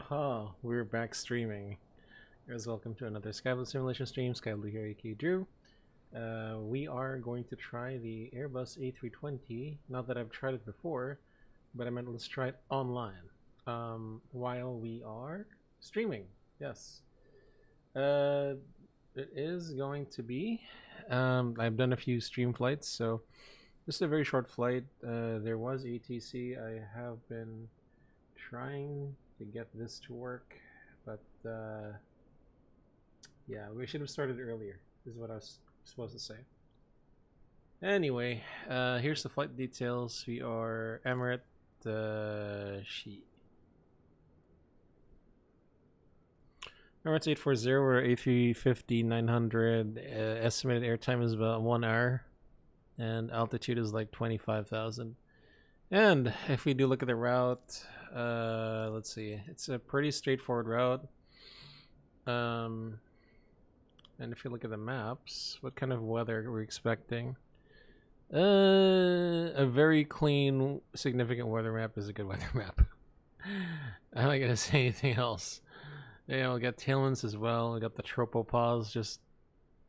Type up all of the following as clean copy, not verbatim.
Haha, we're back streaming. Guys, welcome to another Skyblue simulation stream. Skyblue here, aka Drew. We are going to try the Airbus A320. Not that I've tried it before, but I meant let's try it online while we are streaming. Yes. It is going to be. I've done a few stream flights, so this is a very short flight. There was ATC. I have been trying to get this to work, but yeah, we should have started earlier, is what I was supposed to say. Anyway, here's the flight details. We are Emirates Emirates 840, we're A350 900. Estimated airtime is about 1 hour, and altitude is like 25,000. And if we do look at the route, let's see, it's a pretty straightforward route. And if you look at the maps, what kind of weather are we expecting? A very clean, significant weather map is a good weather map. I'm not gonna say anything else. Yeah, we got tailwinds as well. We got the tropopause just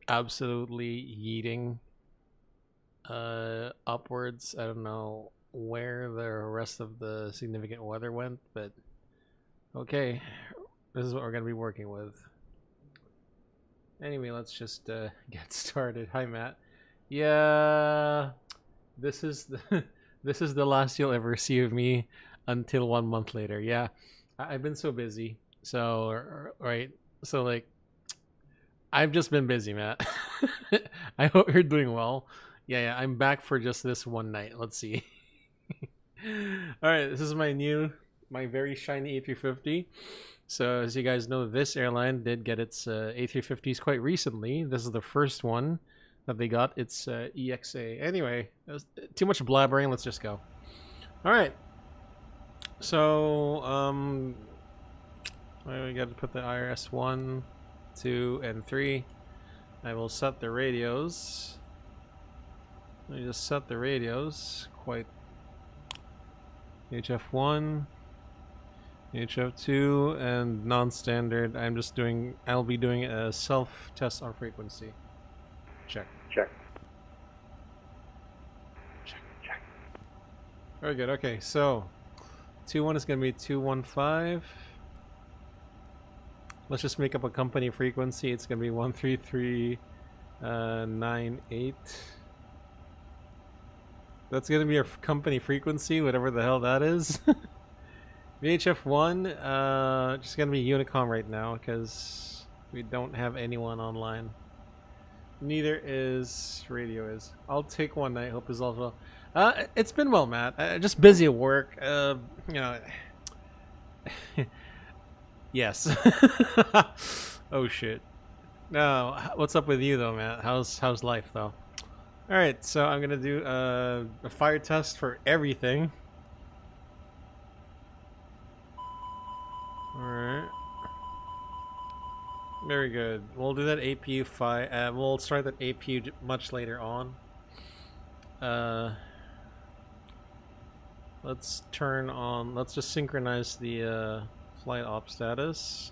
absolutely yeeting upwards. I don't know where the rest of the significant weather went, but okay, this is what we're gonna be working with. Anyway, let's just get started. Hi, Matt. Yeah, this is the this is the last you'll ever see of me until 1 month later. Yeah, I've been so busy. So right, so like I've just been busy, Matt. I hope you're doing well. Yeah, I'm back for just this one night. Let's see. All right, this is my very shiny A350. So as you guys know, this airline did get its A350s quite recently. This is the first one that they got. It's EXA. Anyway, too much blabbering. Let's just go. All right. So we got to put the IRS 1, 2, and 3. I will set the radios. Let me just set the radios. Quite HF1, HF2, and non-standard. I'll be doing a self-test on frequency. Check. Check. Check. Very good. Okay, so 2-1 is going to be 215. Let's just make up a company frequency. It's going to be 13398. That's going to be our company frequency, whatever the hell that is. VHF1, just going to be Unicom right now because we don't have anyone online. Neither is radio is. I'll take one night. Hope is all well. It's been well, Matt. Just busy at work. You know. Yes. Oh shit. No, what's up with you though, Matt? How's life though? All right, so I'm gonna do a fire test for everything. All right. Very good. We'll do that APU fire. We'll start that APU much later on. Let's turn on. Let's just synchronize the flight op status.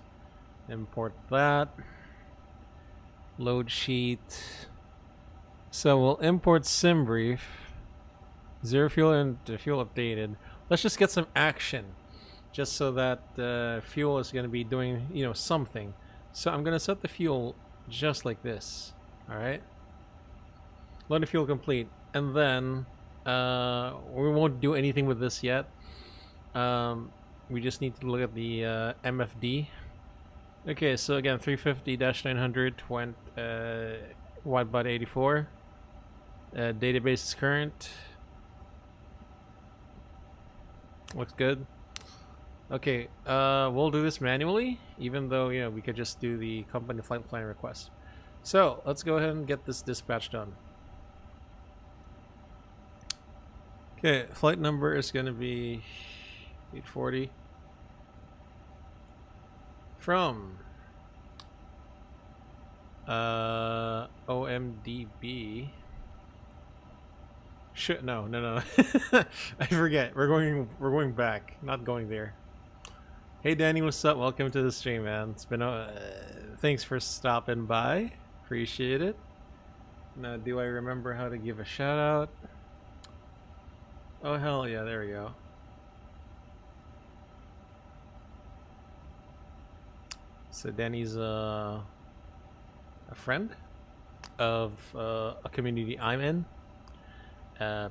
Import that. Load sheet. So we'll import SimBrief. 0 fuel and fuel updated. Let's just get some action, just so that fuel is going to be doing, you know, something. So I'm going to set the fuel just like this. All right. Load the fuel complete, and then we won't do anything with this yet. We just need to look at the MFD. Okay, so again, 350-900 went widebody 84. Database is current. Looks good. Okay, we'll do this manually, even though, you know, we could just do the company flight plan request. So let's go ahead and get this dispatch done. Okay, flight number is going to be 840 from OMDB. No. I forget. We're going back, not going there. Hey Danny, what's up? Welcome to the stream, man. It's been thanks for stopping by. Appreciate it. Now, do I remember how to give a shout out? Oh hell yeah, there we go. So Danny's a friend of a community I'm in.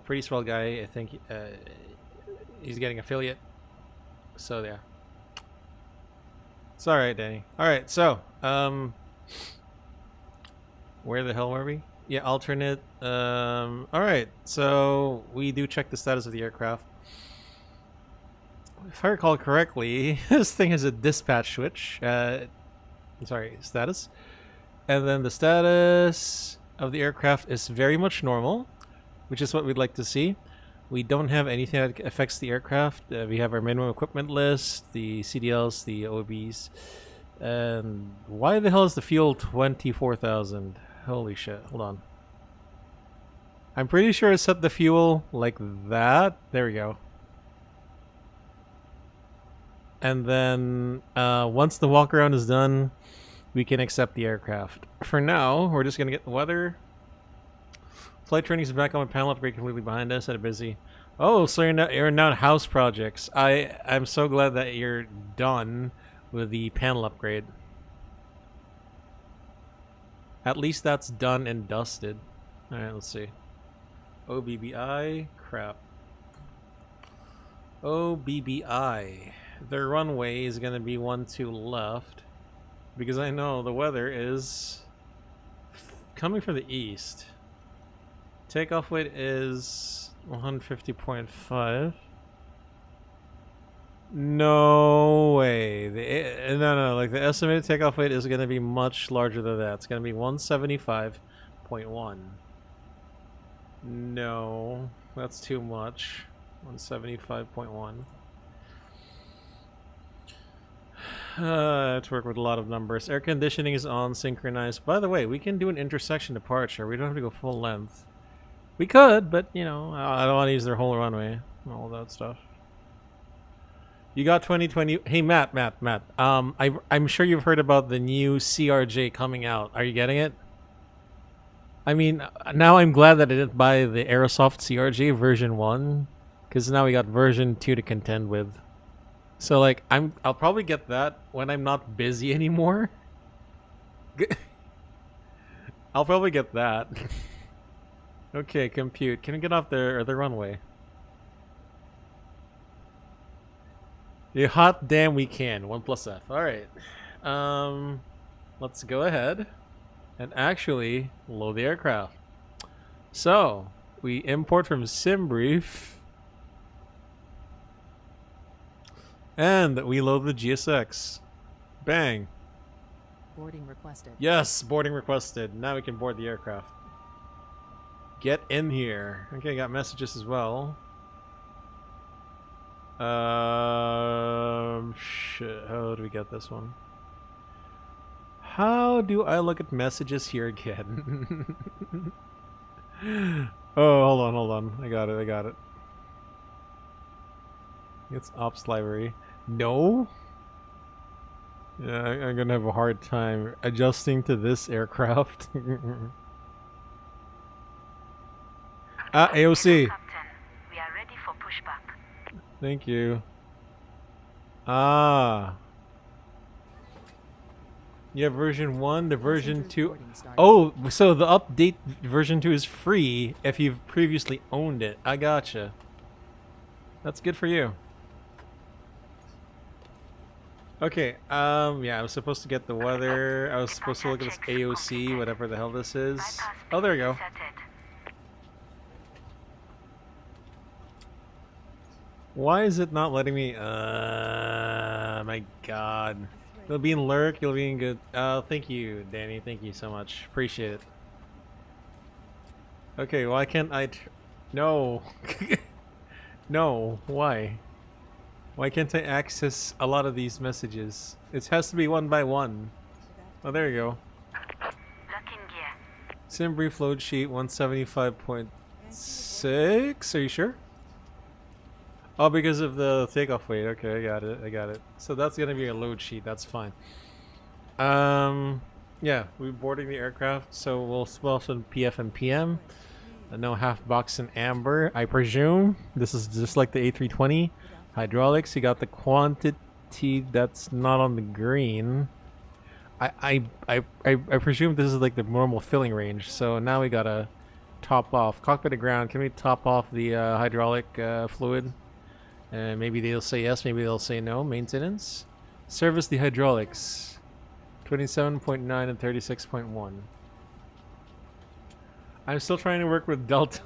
Pretty swell guy. I think he's getting affiliate. So yeah. It's alright, Danny. Alright, so where the hell were we? Yeah, alternate. Alright, so we do check the status of the aircraft. If I recall correctly, this thing has a dispatch switch. Sorry, status. And then the status of the aircraft is very much normal, which is what we'd like to see. We don't have anything that affects the aircraft. We have our minimum equipment list, the CDLs, the OBs. And why the hell is the fuel 24,000? Holy shit, hold on. I'm pretty sure I set the fuel like that. There we go. And then once the walk around is done, we can accept the aircraft. For now, we're just going to get the weather. Flight training is back on my panel upgrade completely behind us. Had a busy. Oh, so you're now house projects. I'm so glad that you're done with the panel upgrade. At least that's done and dusted. Alright, let's see. OBBI, crap. OBBI. Their runway is going to be 1-2 left. Because I know the weather is coming from the east. Takeoff weight is 150.5. No way. No, like the estimated takeoff weight is going to be much larger than that. It's going to be 175.1. No, that's too much. 175.1. To work with a lot of numbers. Air conditioning is on, synchronized. By the way, we can do an intersection departure. We don't have to go full length. We could, but you know, I don't want to use their whole runway and all that stuff. You got 2020. Hey, Matt. I'm sure you've heard about the new CRJ coming out. Are you getting it? I mean, now I'm glad that I didn't buy the Aerosoft CRJ version 1, because now we got version 2 to contend with. So like, I'll probably get that when I'm not busy anymore. I'll probably get that. Okay, compute. Can we get off the runway? Yeah, hot damn we can. 1+F. Alright. Let's go ahead and actually load the aircraft. So, we import from SimBrief. And we load the GSX. Bang. Boarding requested. Yes, boarding requested. Now we can board the aircraft. Get in here. Okay, got messages as well. Shit. How do we get this one? How do I look at messages here again? Oh, hold on. I got it. It's ops library. No? Yeah, I'm gonna have a hard time adjusting to this aircraft. AOC. Captain, we are ready for pushback. Thank you. You have version 1 to version 2. Oh, so the update version 2 is free if you've previously owned it. I gotcha. That's good for you. Okay, yeah, I was supposed to get the weather. I was supposed to look at this AOC, whatever the hell this is. Oh, there we go. Why is it not letting me? My God. You'll be in lurk, you'll be in good. Oh, thank you, Danny. Thank you so much. Appreciate it. Okay, why can't I? No. No, why? Why can't I access a lot of these messages? It has to be one by one. Oh, there you go. Locking gear. SimBrief load sheet 175.6. Are you sure? Oh, because of the takeoff weight. Okay, I got it. I got it. So that's gonna be a load sheet. That's fine. Yeah, we're boarding the aircraft, so we'll spell some PF and PM. No half box in amber, I presume. This is just like the A320 hydraulics. You got the quantity that's not on the green. I presume this is like the normal filling range. So now we gotta top off cockpit to ground. Can we top off the hydraulic fluid? Maybe they'll say yes. Maybe they'll say no. Maintenance. Service the hydraulics. 27.9 and 36.1. I'm still trying to work with Delta.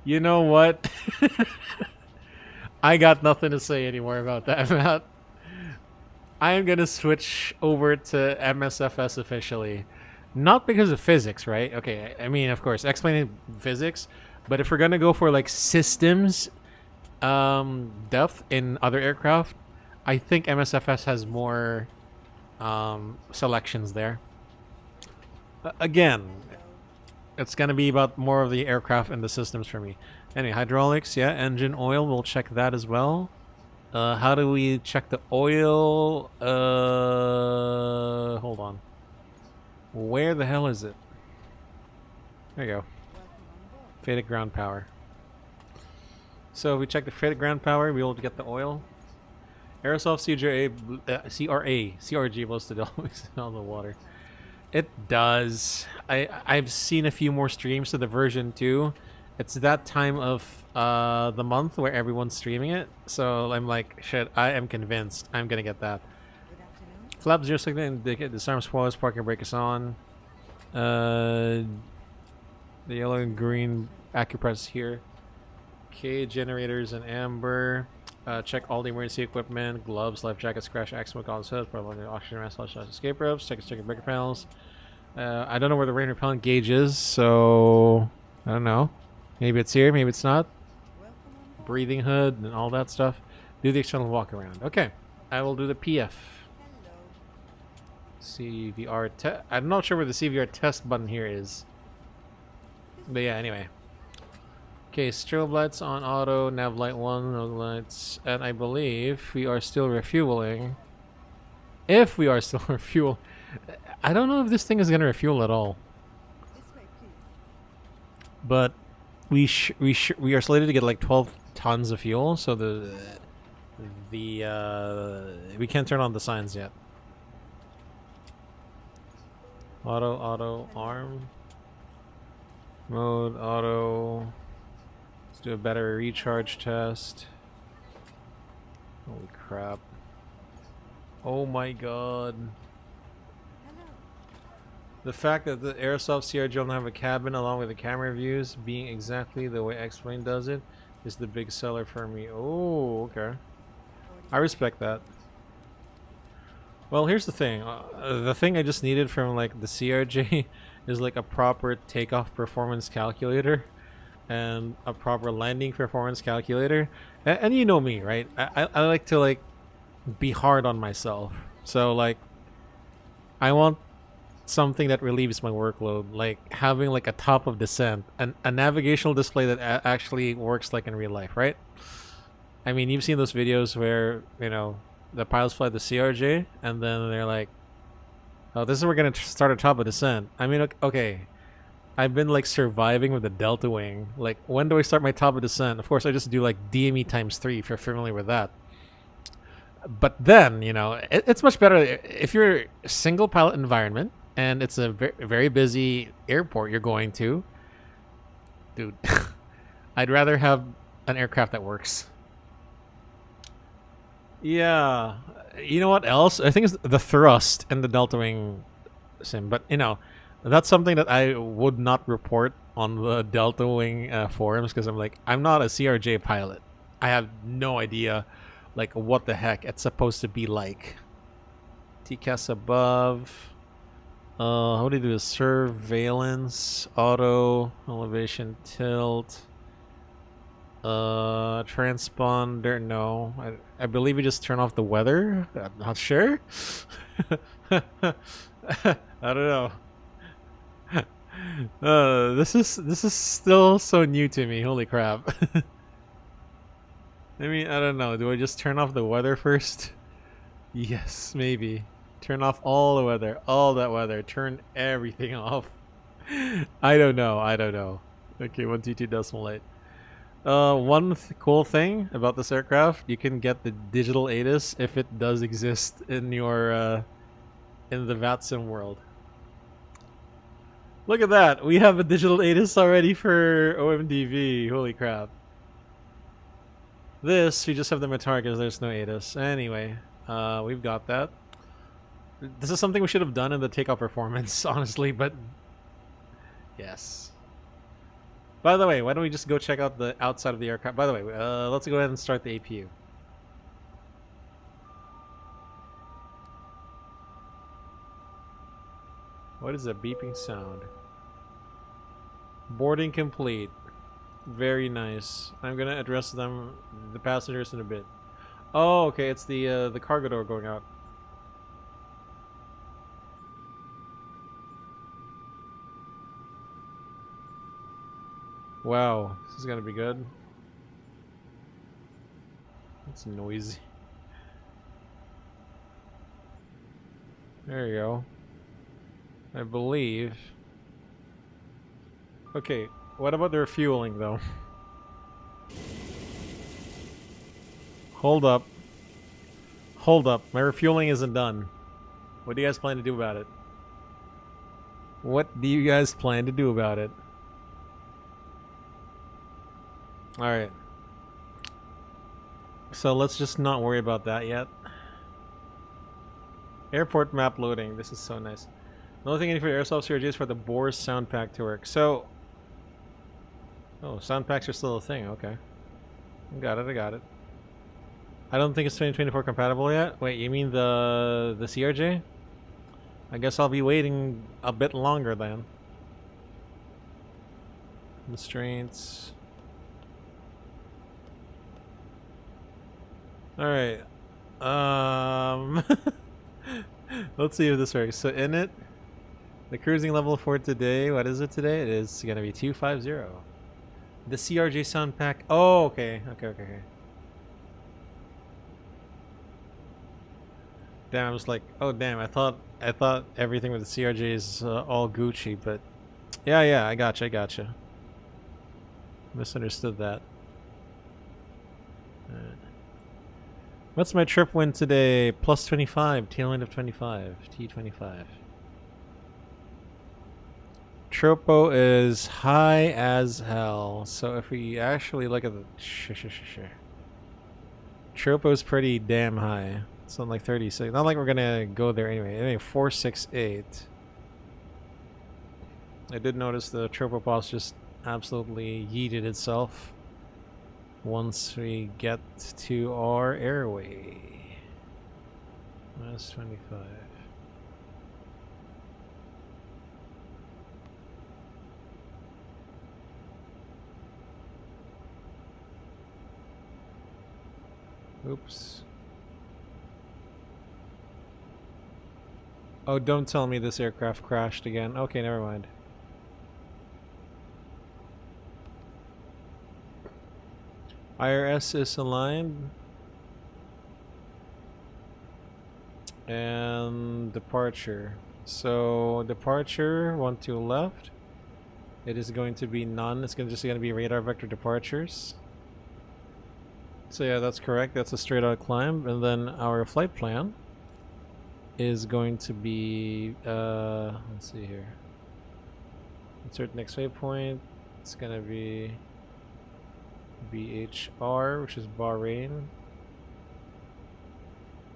You know what? I got nothing to say anymore about that, Matt. I am gonna switch over to MSFS officially. Not because of physics, right? Okay, I mean, of course, explaining physics, but if we're gonna go for like systems depth in other aircraft, I think MSFS has more selections there. Again, it's gonna be about more of the aircraft and the systems for me. Anyway, hydraulics, yeah, engine oil, we'll check that as well. How do we check the oil? Hold on. Where the hell is it? There you go. Fated ground power. So if we check the fated ground power, we will get the oil. Aerosoft CRG blows to always on the water. It does. I've seen a few more streams to the version 2. It's that time of the month where everyone's streaming it. So I'm like, shit, I am convinced I'm gonna get that. Flap 0 signal indicate disarm spoilers, parking brake is on. The yellow and green AccuPress here. Okay, generators in amber. Check all the emergency equipment, gloves, life jackets, crash, accident, all hood, for along the oxygen mask, escape ropes. Check breaker panels. I don't know where the rain repellent gauge is, so I don't know. Maybe it's here, maybe it's not. Breathing hood and all that stuff. Do the external walk around. Okay, I will do the PF. CVR test. I'm not sure where the CVR test button here is. But yeah, anyway. Okay, strobe lights on auto, nav light 1, no lights. And I believe we are still refueling. If we are still refuel. I don't know if this thing is going to refuel at all. But we are slated to get like 12 tons of fuel, so we can't turn on the signs yet. Auto, arm. Mode, auto. Let's do a battery recharge test. Holy crap. Oh my god. The fact that the Aerosoft CRG don't have a cabin along with the camera views being exactly the way X-Plane does it is the big seller for me. Oh, okay. I respect that. Well, here's the thing. The thing I just needed from like the CRJ is like a proper takeoff performance calculator and a proper landing performance calculator. And you know me, right? I like to like be hard on myself. So like I want something that relieves my workload, like having like a top of descent and a navigational display that actually works like in real life, right? I mean, you've seen those videos where, you know, the pilots fly the CRJ and then they're like, oh, this is where we're gonna start a top of descent. I mean, okay, I've been like surviving with the Delta Wing. Like, when do I start my top of descent? Of course, I just do like DME ×3 if you're familiar with that. But then, you know, it's much better if you're a single pilot environment and it's a very busy airport you're going to. Dude, I'd rather have an aircraft that works. Yeah, you know what else? I think it's the thrust and the Delta Wing sim. But, you know, that's something that I would not report on the Delta Wing forums because I'm like, I'm not a CRJ pilot. I have no idea, like, what the heck it's supposed to be like. TCAS above. How do you do this? Surveillance, auto, elevation, tilt. Transponder, no. I believe we just turn off the weather. I'm not sure. I don't know. This is still so new to me. Holy crap. I mean, I don't know. Do I just turn off the weather first? Yes, maybe. Turn off all the weather, all that weather. Turn everything off. I don't know. I don't know. Okay, 122.8. One cool thing about this aircraft, you can get the digital ATIS if it does exist in your in the VATSIM world. Look at that! We have a digital ATIS already for OMDB. Holy crap! This we just have the Matar because there's no ATIS. Anyway, we've got that. This is something we should have done in the takeoff performance, honestly, but yes. By the way, why don't we just go check out the outside of the aircraft? By the way, let's go ahead and start the APU. What is that beeping sound? Boarding complete. Very nice. I'm gonna address the passengers in a bit. Oh, okay, it's the cargo door going out. Wow, this is gonna be good. It's noisy. There you go. I believe. Okay, what about the refueling though? Hold up. Hold up, my refueling isn't done. What do you guys plan to do about it? What do you guys plan to do about it? Alright. So let's just not worry about that yet. Airport map loading. This is so nice. The only thing I need for the airsoft CRG is for the Bose sound pack to work. So... Oh, sound packs are still a thing. Okay. I got it, I got it. I don't think it's 2024 compatible yet. Wait, you mean the CRJ? I guess I'll be waiting a bit longer then. Constraints... Alright. Let's see if this works. So in it, the cruising level for today, what is it today? It is going to be 250. The CRJ sound pack. Oh, okay. Okay. Damn, I was like, oh damn, I thought everything with the CRJ is all Gucci, but yeah, I gotcha. Misunderstood that. What's my trip win today? Plus 25, tail end of 25, T25. Tropo is high as hell. So if we actually look at the... Tropo is pretty damn high. Something like 36. Not like we're gonna go there anyway. Anyway, 468. I did notice the Tropo pulse just absolutely yeeted itself. Once we get to our airway. Minus 25. Oops. Oh, don't tell me this aircraft crashed again. Okay, never mind. IRS is aligned. And departure. So departure, 1-2 left. It is going to be none. It's just going to be radar vector departures. So yeah, that's correct. That's a straight out climb. And then our flight plan is going to be let's see here. Insert next waypoint. It's gonna be BHR, which is Bahrain.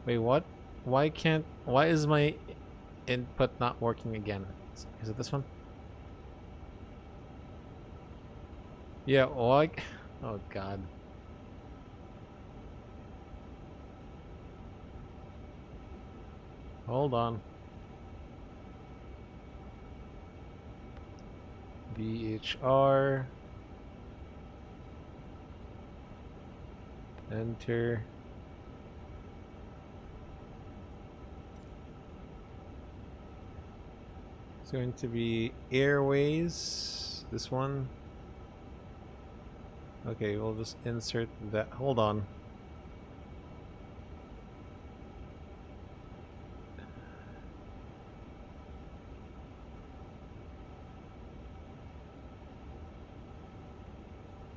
Wait, what? Why is my input not working again? Is it this one? Yeah, why? Oh god. Hold on. BHR. Enter. It's going to be Airways. This one. Okay, we'll just insert that. Hold on.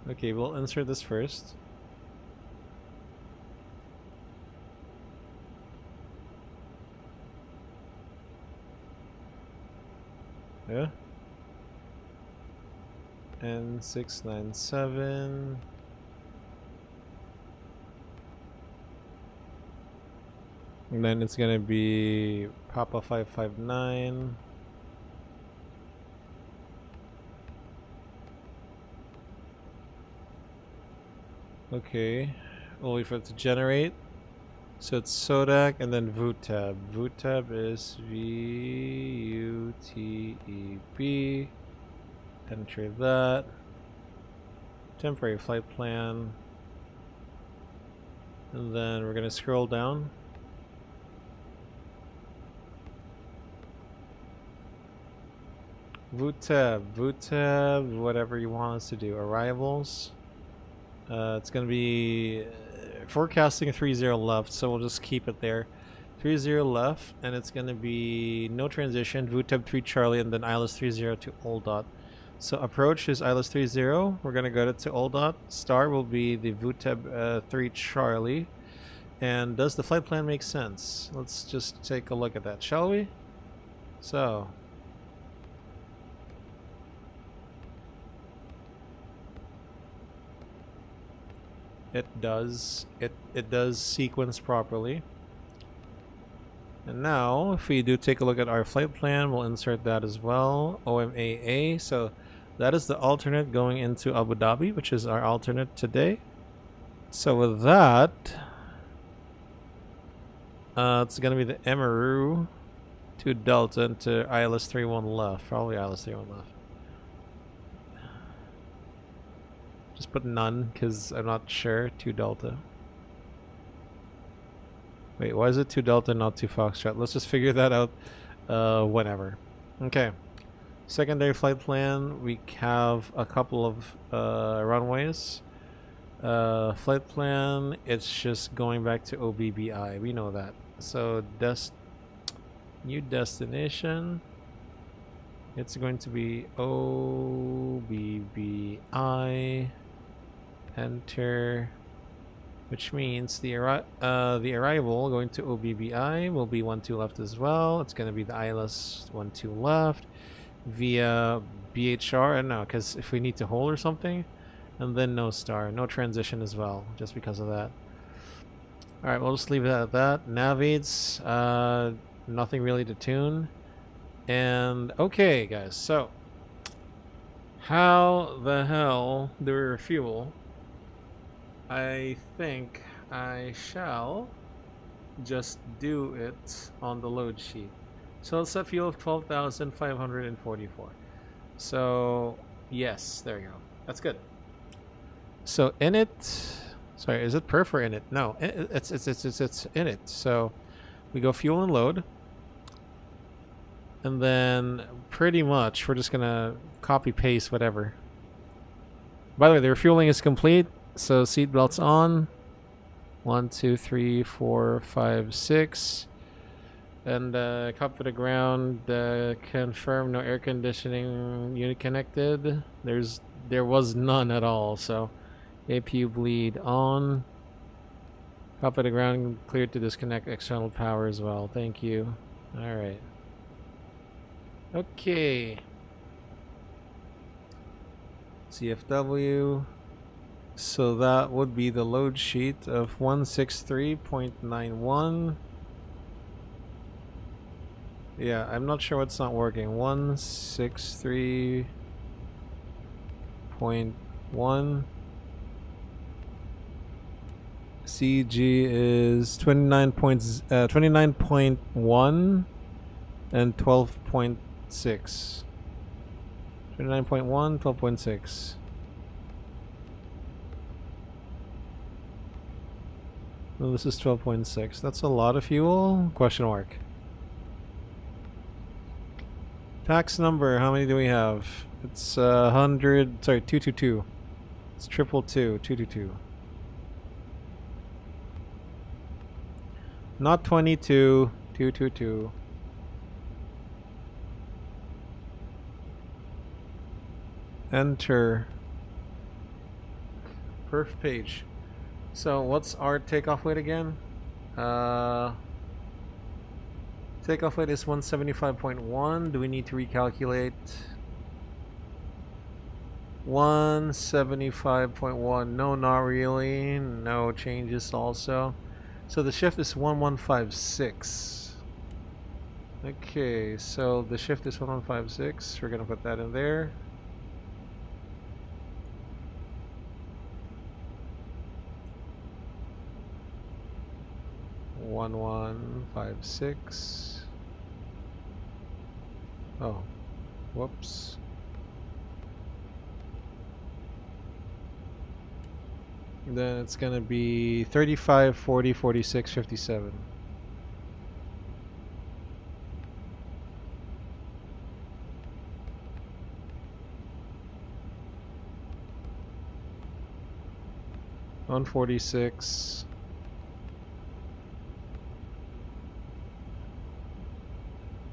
Okay, we'll insert this first. Yeah. And 697. And then it's gonna be Papa 559. Okay, we'll wait for it to generate. So it's Sodak and then VUTEB. VUTEB is VUTEB. Enter that. Temporary flight plan. And then we're gonna scroll down. VUTEB, whatever you want us to do. Arrivals. It's going to be forecasting 30 left, so we'll just keep it there. 30 left, and it's going to be no transition, VUTEB 3 Charlie, and then ILS 30 to Old Dot. So approach is ILS 30. We're going to go to Old Dot. Star will be the VUTEB 3 Charlie. And does the flight plan make sense? Let's just take a look at that, shall we? So it does sequence properly. And now if we do take a look at our flight plan, we'll insert that as well. OMAA, so that is the alternate going into Abu Dhabi, which is our alternate today. So with that, it's gonna be the Emiru to Delta into ILS 31 left, probably ILS 31 left. Just put none because I'm not sure. 2 Delta. Wait, why is it 2 Delta, not 2 Foxtrot? Let's just figure that out whenever. Okay. Secondary flight plan. We have a couple of runways. Flight plan, it's just going back to OBBI. We know that. So new destination. It's going to be OBBI. Enter, which means the arrival going to OBBI will be 12 left as well. It's going to be the ILS 12 left via BHR, and no, because if we need to hold or something, and then no star, no transition as well, just because of that. All right, we'll just leave it at that. Nav aids, nothing really to tune, and okay, guys. So, how the hell do we refuel? I think I shall just do it on the load sheet. So let's set fuel of 12,544. So yes, there we go. That's good. So in it, sorry, is it perf or in it? No, it's in it. So we go fuel and load, and then pretty much we're just gonna copy paste whatever. By the way, the refueling is complete. So seat belts on. 1, 2, 3, 4, 5, 6. And cup to the ground. Confirm no air conditioning unit connected. There was none at all. So APU bleed on. Cup to the ground cleared to disconnect external power as well. Thank you. All right. Okay. CFW. So that would be the load sheet of 163.91. Yeah, I'm not sure what's not working. 163.1. CG is 29.1 and 12.6. 29.1, 12.6. No, this is 12.6. That's a lot of fuel? Question mark. Tax number, how many do we have? It's 222. It's 222, 222. Not 22, 222. Enter. Perf page. So what's our takeoff weight again? Takeoff weight is 175.1. Do we need to recalculate? 175.1. No, not really. No changes also. So the shift is 1156. Okay, so the shift is 1156. We're gonna put that in there. One 156. Oh, whoops. Then it's gonna be 35, 40, 46, 57. On 46.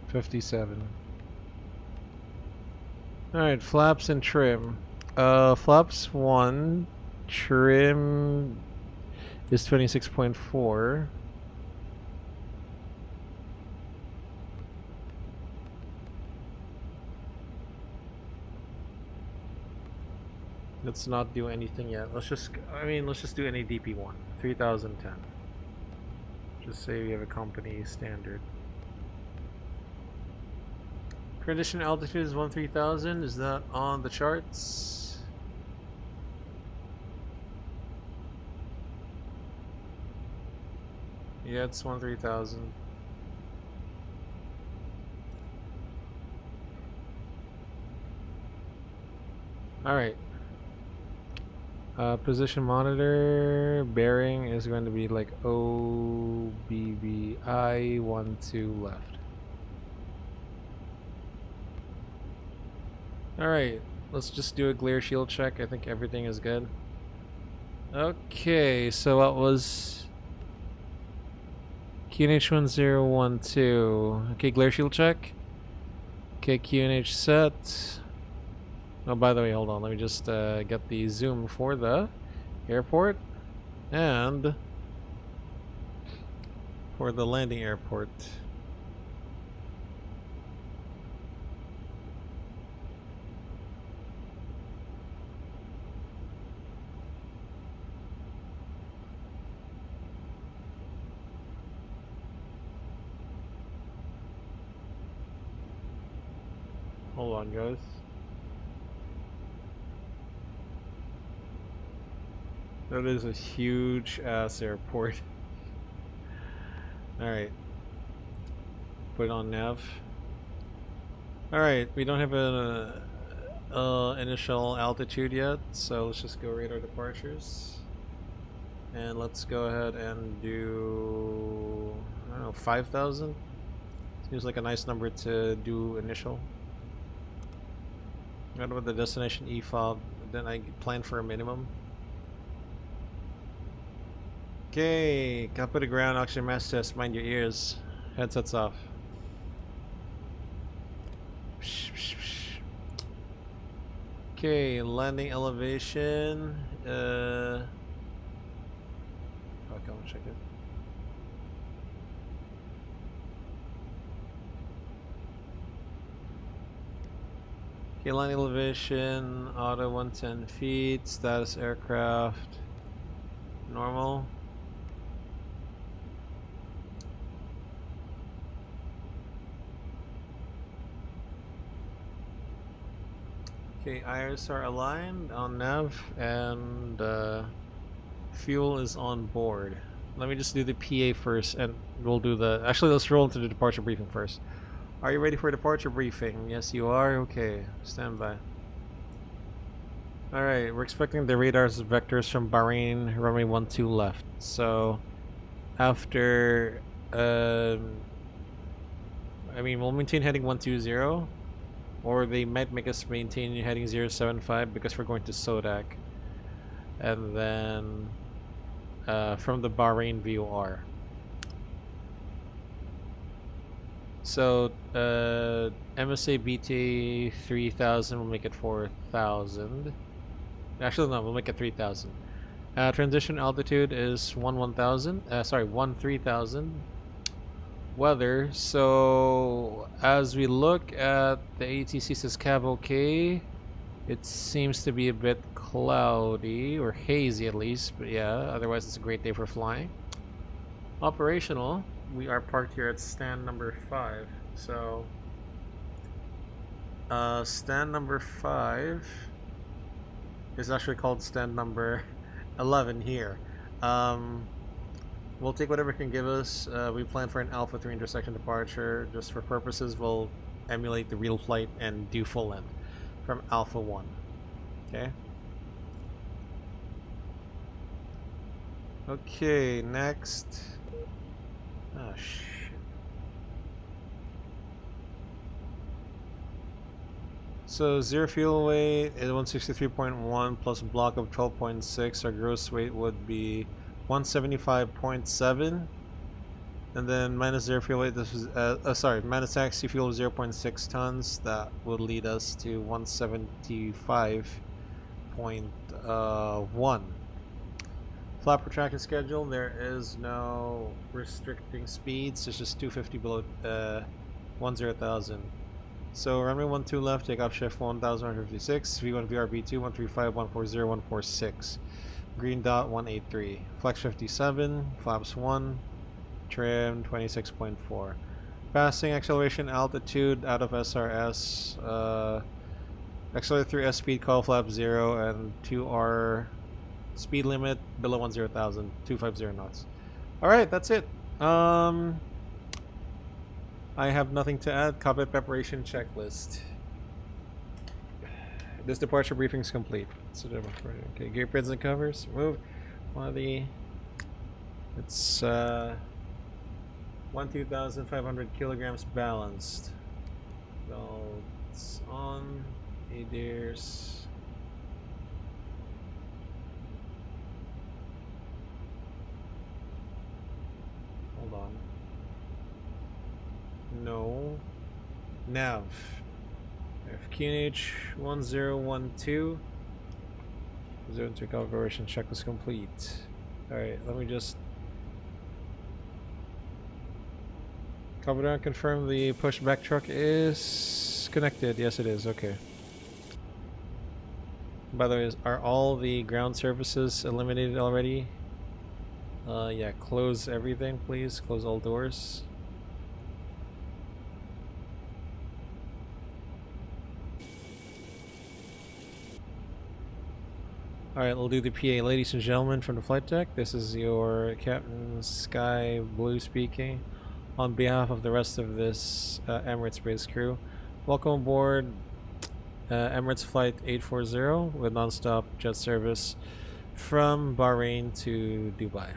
57. Alright, flaps and trim. Flaps 1. Trim is 26.4. Let's not do anything yet. Let's just do any DP1. 3010. Just say we have a company standard. Condition altitude is 13,000. Is that on the charts? Yeah, it's 13,000. Alright. Position monitor bearing is going to be like OBBI-12 left. Alright, let's just do a glare shield check. I think everything is good. Okay, so what was QNH1012? Okay, glare shield check. Okay, QNH set. Oh, by the way, hold on. Let me just get the zoom for the airport and for the landing airport. Hold on, guys. That is a huge ass airport. Alright. Put it on nav. Alright, we don't have an initial altitude yet, so let's just go radar departures. And let's go ahead and do, I don't know, 5,000? Seems like a nice number to do initial. Got with the destination EFOB, then I plan for a minimum. Okay, top of the ground, oxygen mass test, mind your ears. Headsets off. Okay, landing elevation. Okay, I'll check it. Okay, landing elevation, auto 110 feet, status aircraft, normal. Okay, IRs are aligned on nav and fuel is on board. Let me just do the PA first and we'll do the... Actually, let's roll into the departure briefing first. Are you ready for departure briefing? Yes, you are? Okay, stand by. Alright, we're expecting the radar's vectors from Bahrain, runway 12 left. So, after... I mean, we'll maintain heading 120. Or they might make us maintain heading 075 because we're going to Sodak. and then from the Bahrain VOR. So MSA BT 3000 will make it 4000. Actually, no, we'll make it 3000. Transition altitude is 13,000. Weather. So as we look at the ATC says Cav OK, it seems to be a bit cloudy or hazy at least, but yeah, otherwise it's a great day for flying. Operational. We are parked here at stand number 5. So stand number 5 is actually called stand number 11 here. We'll take whatever it can give us. We plan for an Alpha 3 intersection departure. Just for purposes, we'll emulate the real flight and do full length from Alpha 1. Okay? Okay, next. Oh, shit. So, zero fuel weight is 163.1 plus block of 12.6. Our gross weight would be 175.7, and then minus zero fuel weight. This is minus taxi fuel 0.6 tons. That would lead us to 175.1. Flap protraction schedule. There is no restricting speeds. It's just 250 below 10,000. So runway 12 left. Take off shift 1156. V1 VRB2 135 140 146. Green dot 183. Flex 57. Flaps 1. Trim 26.4. Passing acceleration altitude out of SRS. Accelerate through S speed, call flap 0 and 2R speed limit below 10,000. 250 knots. Alright, that's it. I have nothing to add. Cockpit preparation checklist. This departure briefing is complete. Okay, gear pins and covers. Move. It's 12,500 kilograms balanced. Belts on. ADIRS. Hold on. No. Nav. QNH 1012. 02 calibration checklist complete. Alright, let me just cover down, confirm the pushback truck is connected. Yes, it is. Okay. By the way, are all the ground services eliminated already? Yeah, close everything, please. Close all doors. Alright, we'll do the PA. Ladies and gentlemen from the flight deck, this is your Captain Sky Blue speaking. On behalf of the rest of this Emirates-based crew, welcome aboard Emirates Flight 840 with non-stop jet service from Bahrain to Dubai.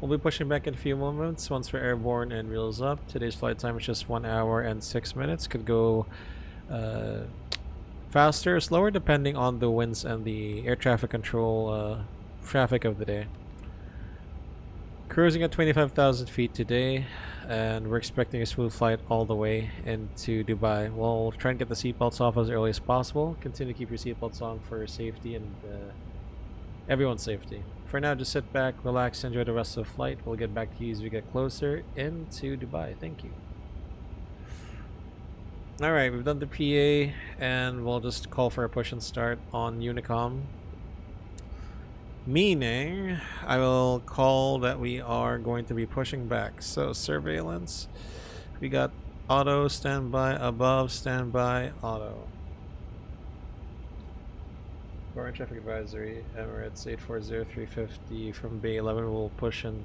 We'll be pushing back in a few moments once we're airborne and wheels up. Today's flight time is just 1 hour and 6 minutes. Could go faster or slower depending on the winds and the air traffic control traffic of the day. Cruising at 25,000 feet today, and we're expecting a smooth flight all the way into Dubai. We'll try and get the seatbelts off as early as possible. Continue to keep your seatbelts on for safety and everyone's safety. For now, just sit back, relax, enjoy the rest of the flight. We'll get back to you as we get closer into Dubai. Thank you. Alright, we've done the PA, and we'll just call for a push and start on Unicom. Meaning, I will call that we are going to be pushing back. So, surveillance. We got auto, standby, above, standby, auto. Foreign traffic advisory, Emirates 840-350 from Bay 11 will push and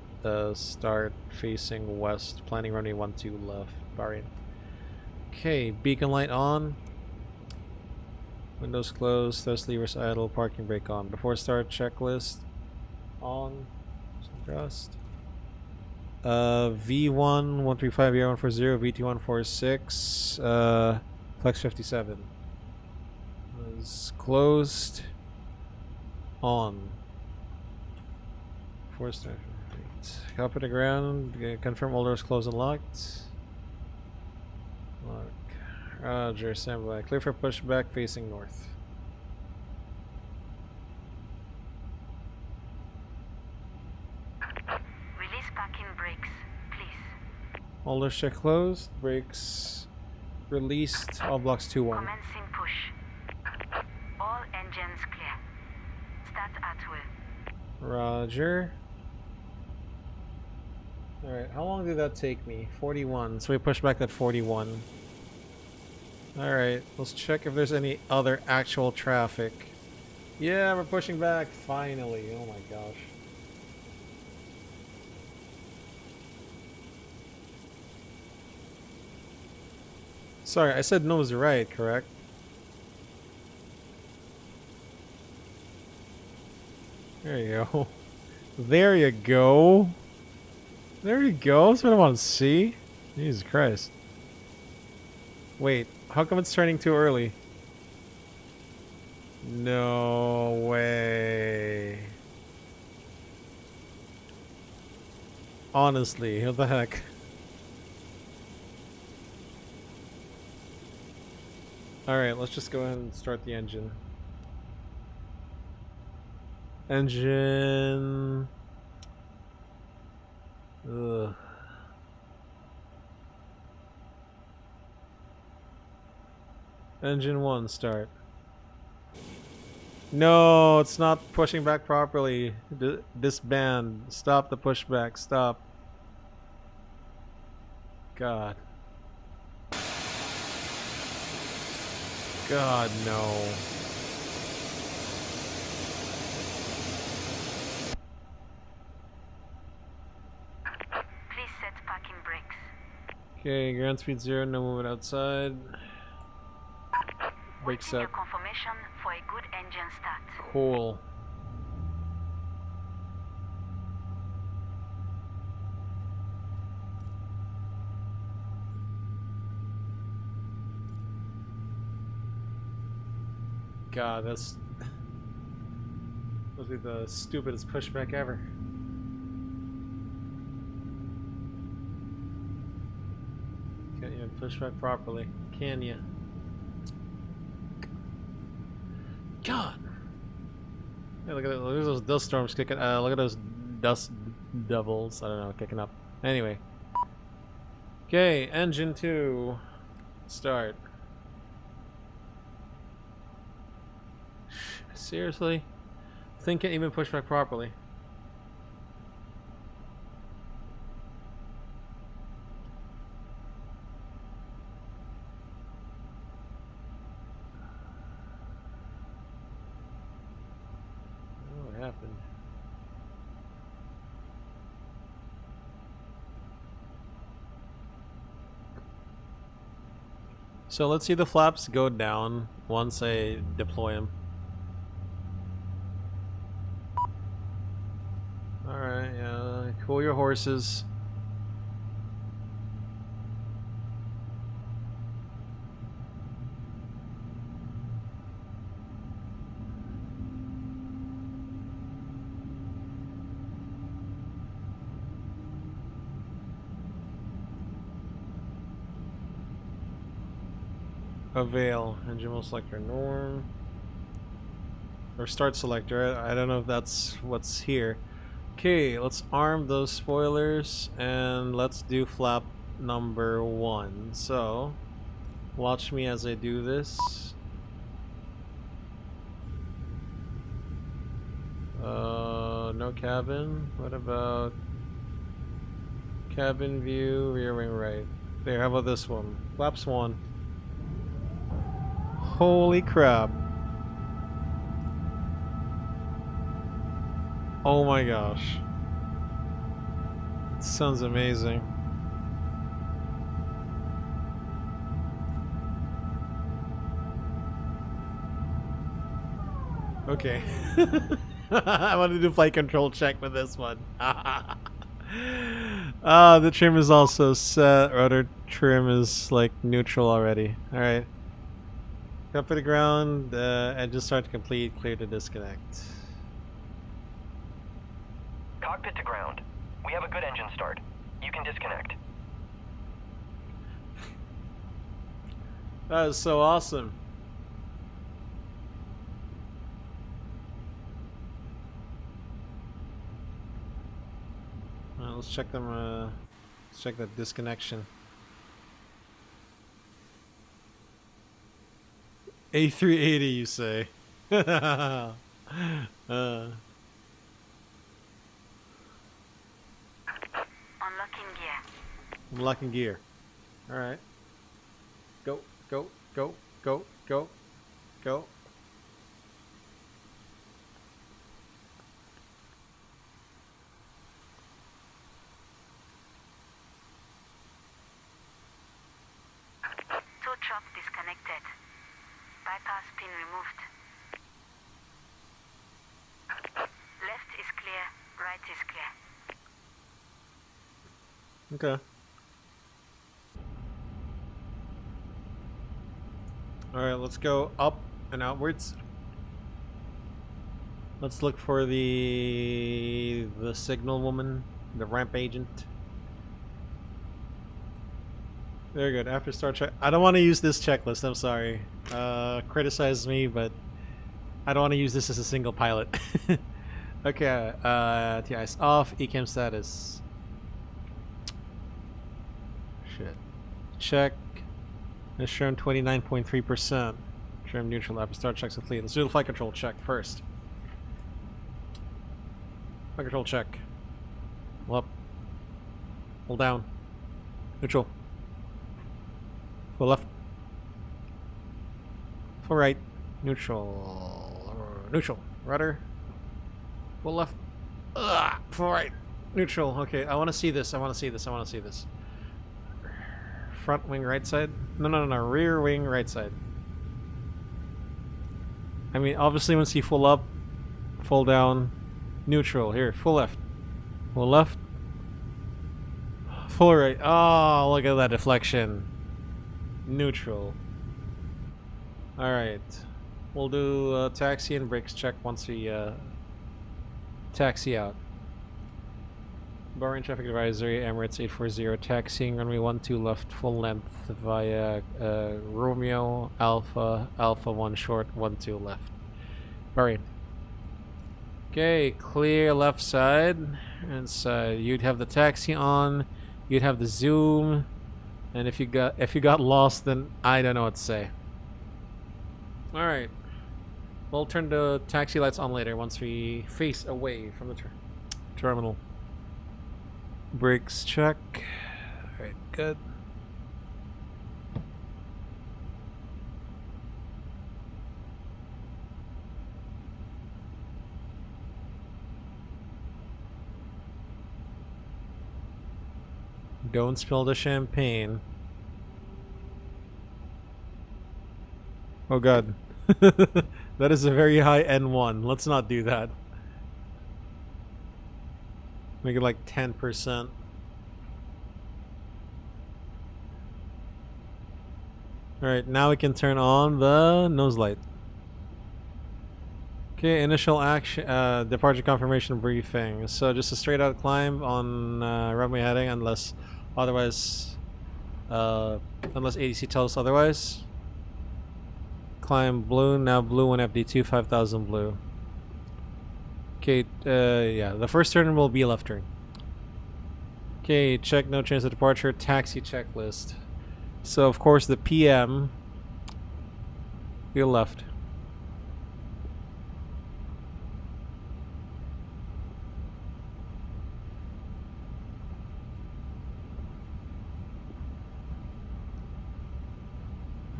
start facing west, planning runway 12 left, Bahrain. Okay, beacon light on. Windows closed, thrust levers idle, parking brake on. Before start, checklist on. Thrust. V1 135 140, VT 146, flex 57 is closed. On. 4-star. Copy the ground. Confirm all doors closed and locked. Lock. Roger, standby. Clear for pushback facing north. Release parking brakes, please. All doors check closed. Brakes released. All blocks 2-1. Commencing push. All engines clear. Start at will. Roger. Alright, how long did that take me? 41. So we push back at 41. Alright, let's check if there's any other actual traffic. Yeah, we're pushing back, finally. Oh my gosh. Sorry, I said nose right, correct? There you go. There you go. There you go. That's what I want to see. Jesus Christ. Wait, how come it's turning too early? No way. Honestly, what the heck? Alright, let's just go ahead and start the engine. Engine. Ugh. Engine 1, start. No, it's not pushing back properly. Disband. Stop the pushback. Stop. God. God, no. Please set parking brakes. Okay, ground speed 0, no movement outside. Brake Waiting set. your confirmation for a good engine start. Cool. God, that's must be the stupidest pushback ever. Can't even push back properly, can you? God. Hey, look at those dust storms kicking. Look at those dust devils. I don't know, kicking up. Anyway. Okay, engine 2. Start. Seriously? Thing can't even push back properly. What happened? So let's see the flaps go down once I deploy them. Alright, yeah, cool your horses. Avail, engine will selector norm. Or start selector, I don't know if that's what's here. Okay, let's arm those spoilers and let's do flap number 1. So, watch me as I do this. No cabin. What about cabin view, rear wing right? There, how about this one? Flaps 1. Holy crap. Oh my gosh. Sounds amazing. Okay. I wanted to do flight control check with this one. The trim is also set. Rudder trim is like neutral already. Alright. Up to the ground. Edges start to complete. Clear to disconnect. Cockpit to ground. We have a good engine start. You can disconnect. That is so awesome. Let's check them. Let's check that disconnection. A380, you say? Unlocking gear. I'm locking gear. All right. Go, go, go, go, go, go. Tow truck disconnected. Bypass pin removed. Left is clear, right is clear. Okay. All right, let's go up and outwards. Let's look for the signal woman, the ramp agent. Very good. After start check, I don't want to use this checklist. I'm sorry. Criticize me, but I don't want to use this as a single pilot. Okay. TI's off. Ecam status. Shit. Check. It's shown 29.3%. Trim neutral. After start checks complete. Let's do the flight control check first. Flight control check. Hold up. Hold down. Neutral. Full left. Full right. Neutral. Neutral. Rudder. Full left. Full right. Neutral. Okay, I want to see this. I want to see this. I want to see this. Front wing right side. No. Rear wing right side. I mean, obviously, once you full up, full down, neutral. Here, full left. Full left. Full right. Oh, look at that deflection. Neutral. Alright. We'll do taxi and brakes check once we taxi out. Bahrain traffic advisory, Emirates 840, taxiing runway 12 left full length via Romeo, Alpha 1 short, 12 left. Bahrain. Okay, clear left side. And so you'd have the taxi on, you'd have the zoom. And if you got lost, then I don't know what to say. All right, we'll turn the taxi lights on later once we face away from the terminal. Brakes check. All right, good. Don't spill the champagne. Oh god. That is a very high N1. Let's not do that. Make it like 10%. Alright, now we can turn on the nose light. Okay, initial action, departure confirmation briefing. So just a straight out climb on runway heading unless otherwise, unless ADC tells us otherwise. Climb blue, now blue on FD2, 5000 blue. Okay, yeah, the first turn will be a left turn. Okay, check no chance of departure, taxi checklist. So of course the PM, your left.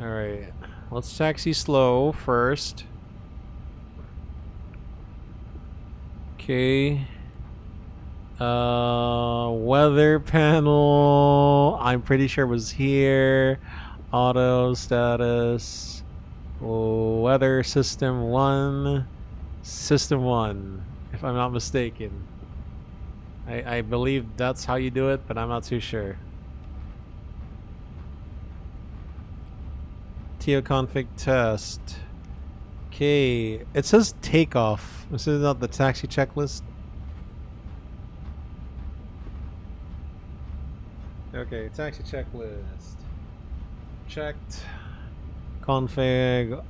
Alright, let's taxi slow first. Okay. Weather panel, I'm pretty sure was here. Auto status. Weather system 1. System 1, if I'm not mistaken. I believe that's how you do it, but I'm not too sure. TO config test. Okay, it says takeoff. This is not the taxi checklist. Okay, taxi checklist. Checked. Config.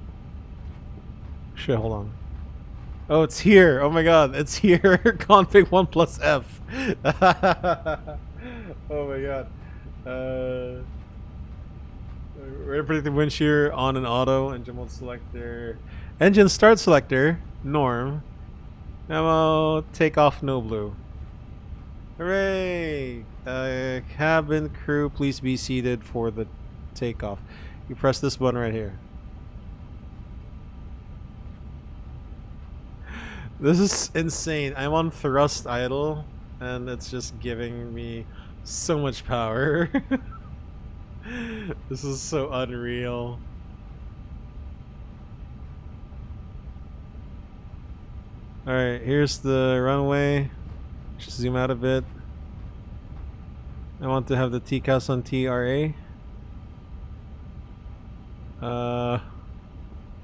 Shit, hold on. Oh, it's here. Oh my god, it's here. Config 1 plus F. Oh my god. We're gonna predict the wind shear on an auto. Engine mode selector. Engine start selector. Norm. Ammo. Take off no blue. Hooray! Cabin crew, please be seated for the takeoff. You press this button right here. This is insane. I'm on thrust idle, and it's just giving me so much power. This is so unreal. Alright, here's the runway. Just zoom out a bit. I want to have the TCAS on TRA.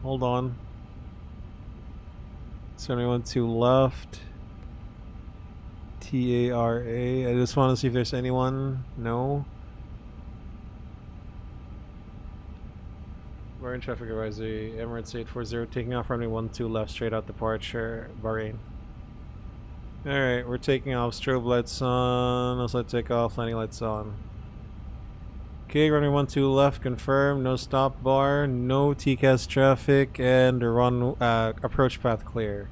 Hold on. So we want to left. TARA. I just want to see if there's anyone. No. Bahrain traffic advisory. Emirates 840 taking off runway 12 left straight out departure. Bahrain. Alright, we're taking off. Strobe lights on. Also take off. Landing lights on. Okay, runway 12 left. Confirm. No stop bar. No TCAS traffic. And run approach path clear.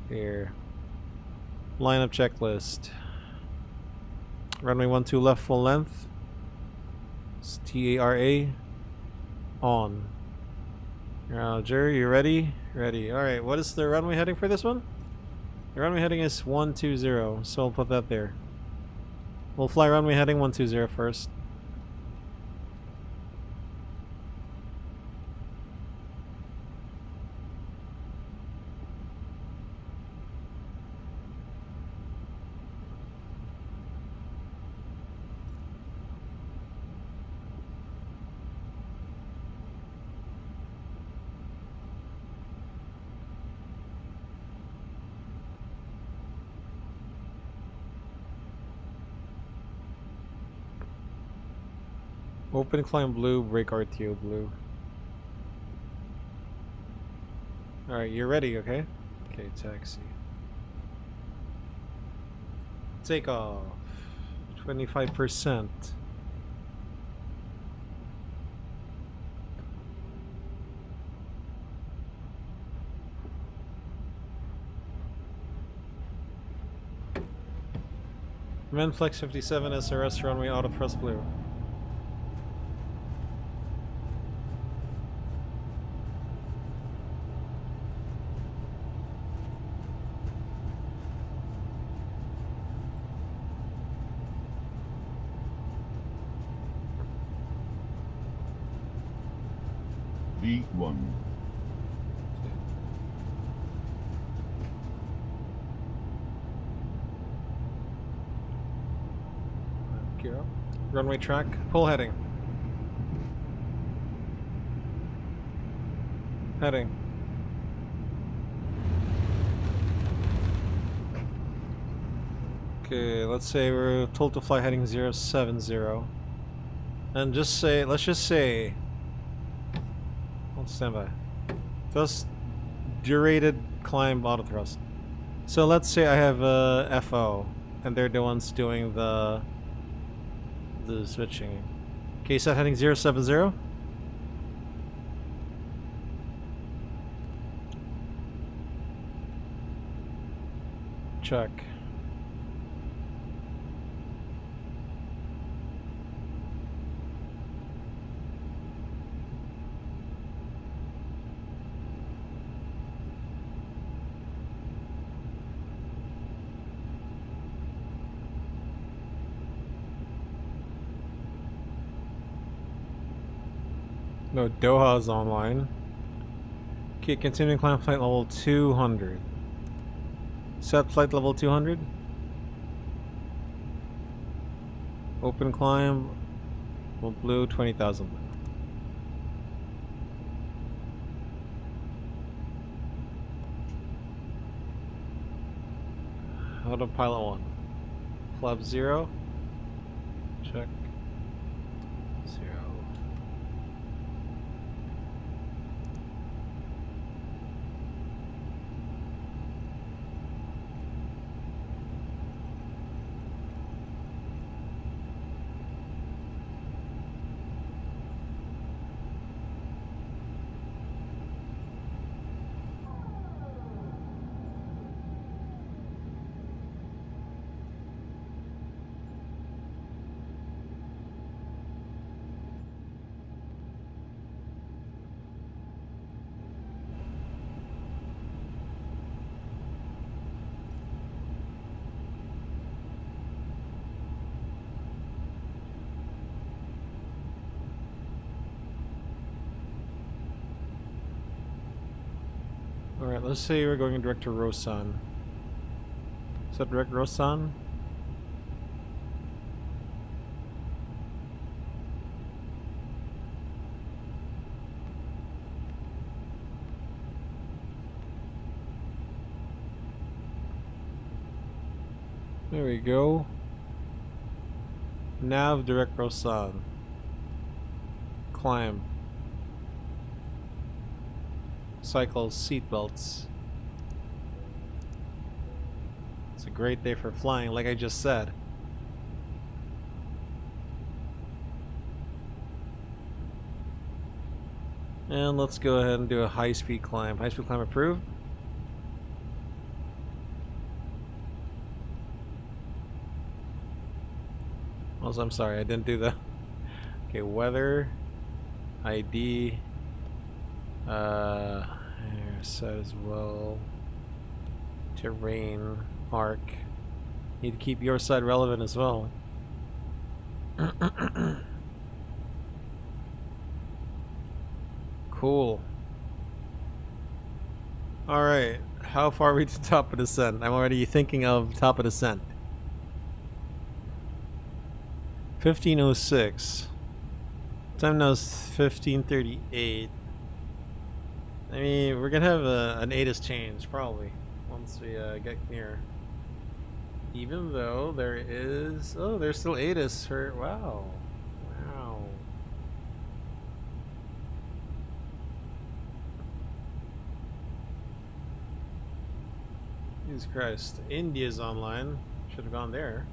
Here. Lineup checklist. Runway 12 left full length. It's TARA. On. Roger, you ready? Ready. Alright, what is the runway heading for this one? The runway heading is 120, so we'll put that there. We'll fly runway heading 120 first. Open climb blue, break RTO blue. Alright, you're ready, okay? Okay, taxi. Take off. 25%. Menflex 57 SRS runway auto thrust blue. V1. Gear up. Runway track, pull heading. Heading. Okay, let's say we're told to fly heading 070. And just say, let's just say, hold standby. Thrust durated climb auto thrust. So let's say I have a FO, and they're the ones doing the switching. Okay, set heading 070. Check. No, Doha is online. Okay, continuing climb flight level 200. Set flight level 200. Open climb. Well, blue 20,000. Autopilot 1. Flap 0. Check. 0. Alright, let's say we're going direct to Rosan. Is that direct Rosan? There we go. Nav direct Rosan. Climb. Cycle seatbelts. It's a great day for flying, like I just said. And let's go ahead and do a high-speed climb. High-speed climb approved. Also, I'm sorry, I didn't do the... Okay, weather, ID, set as well. Terrain, arc. Need to keep your side relevant as well. Cool. Alright, how far are we to top of descent? I'm already thinking of top of descent. 15:06. Time now is 15:38. I mean, we're gonna have an ATIS change probably once we get near. Even though there is, oh, there's still ATIS for wow. Jesus Christ, India's online. Should have gone there.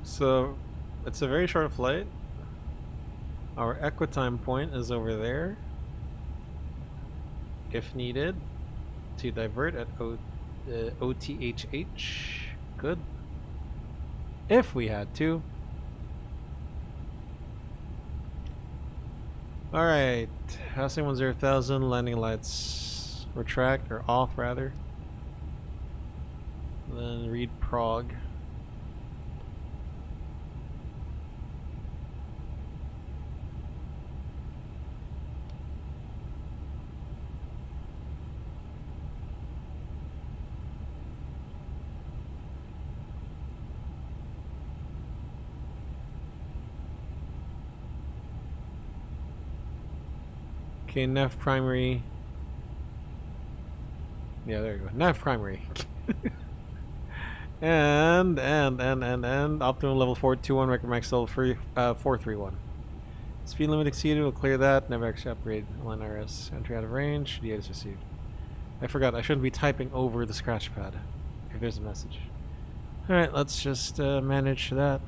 So, it's a very short flight. Our equitime point is over there. If needed, to divert at OTHH. Good. If we had to. Alright. Housing 10,000, landing lights retract, or off rather. Then read Prague. Okay, nav primary. Yeah, there you go. Nav primary. and optimal level 421, record max level 431. Speed limit exceeded, we'll clear that. Never actually upgrade line RS. Entry out of range. DA is received. I forgot, I shouldn't be typing over the scratch pad if there's a message. Alright, let's just manage that.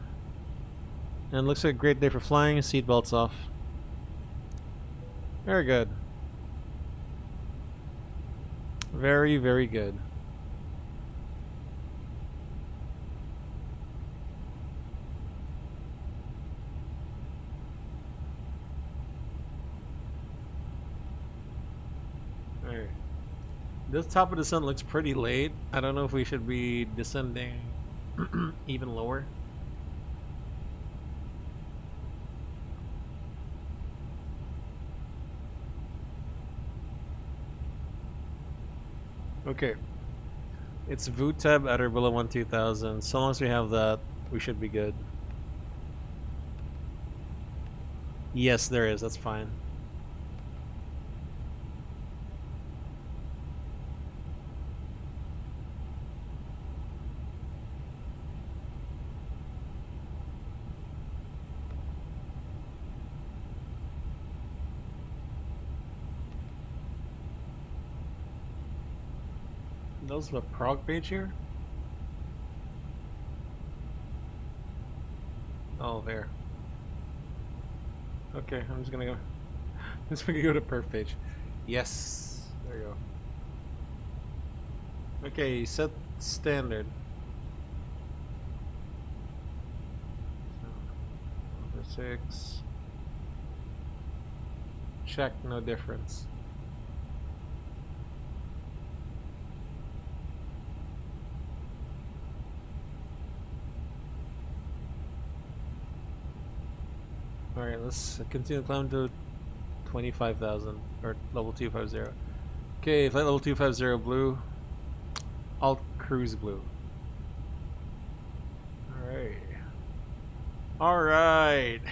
And looks like a great day for flying. Seatbelts off. Very good. Very, very good. Alright. This top of the sun looks pretty late. I don't know if we should be descending even lower. Okay, it's VTAB at or below 1 2000. So long as we have that, we should be good. Yes, there is. That's fine. That was the prog page here? Oh, there. Okay, I'm just gonna go. I'm just gonna go to perf page. Yes, there you go. Okay, set standard. Number 6. Check, no difference. Alright, let's continue to climb to 25,000, or level 250. Okay, flight level 250 blue. Alt cruise blue. Alright. Alright!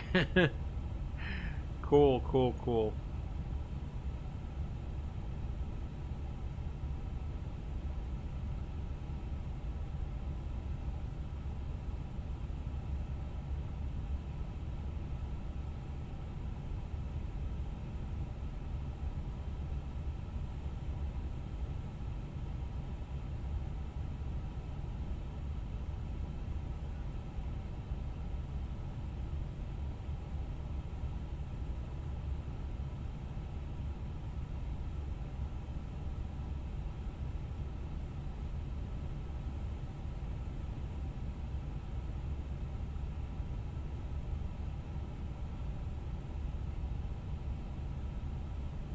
Cool, cool, cool.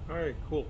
Alright, cool.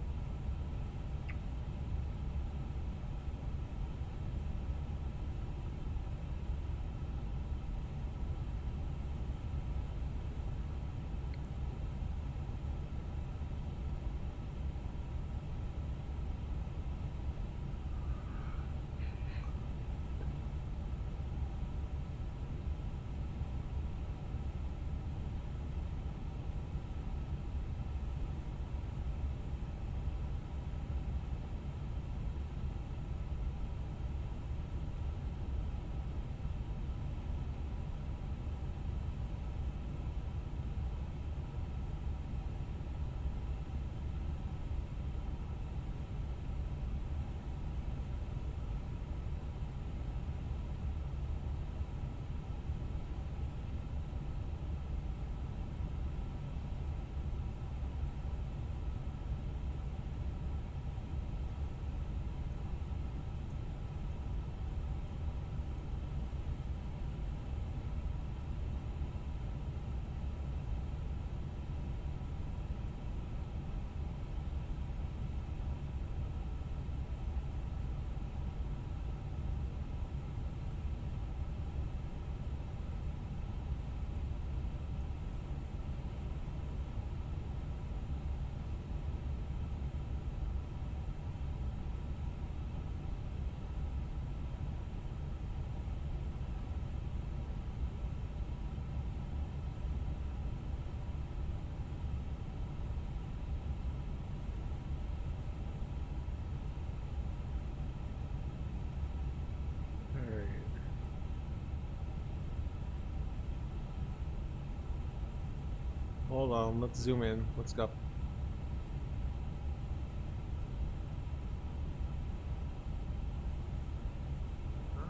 Hold on, let's zoom in. Let's go.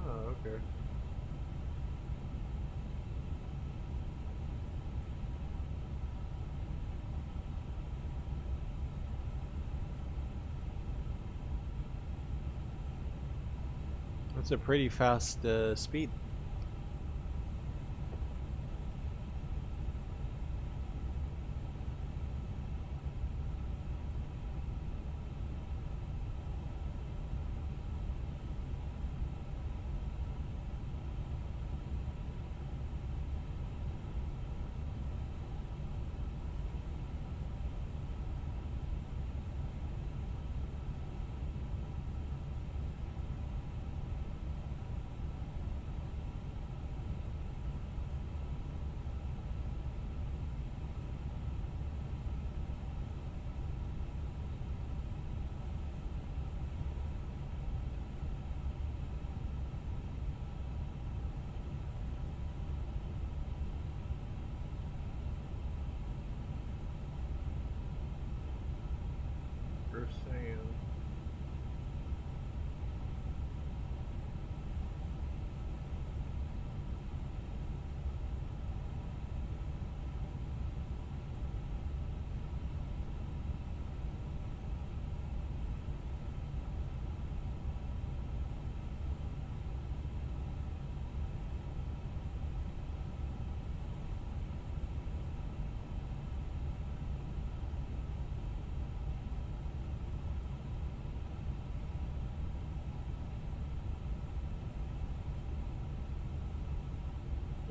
Oh, okay. That's a pretty fast speed.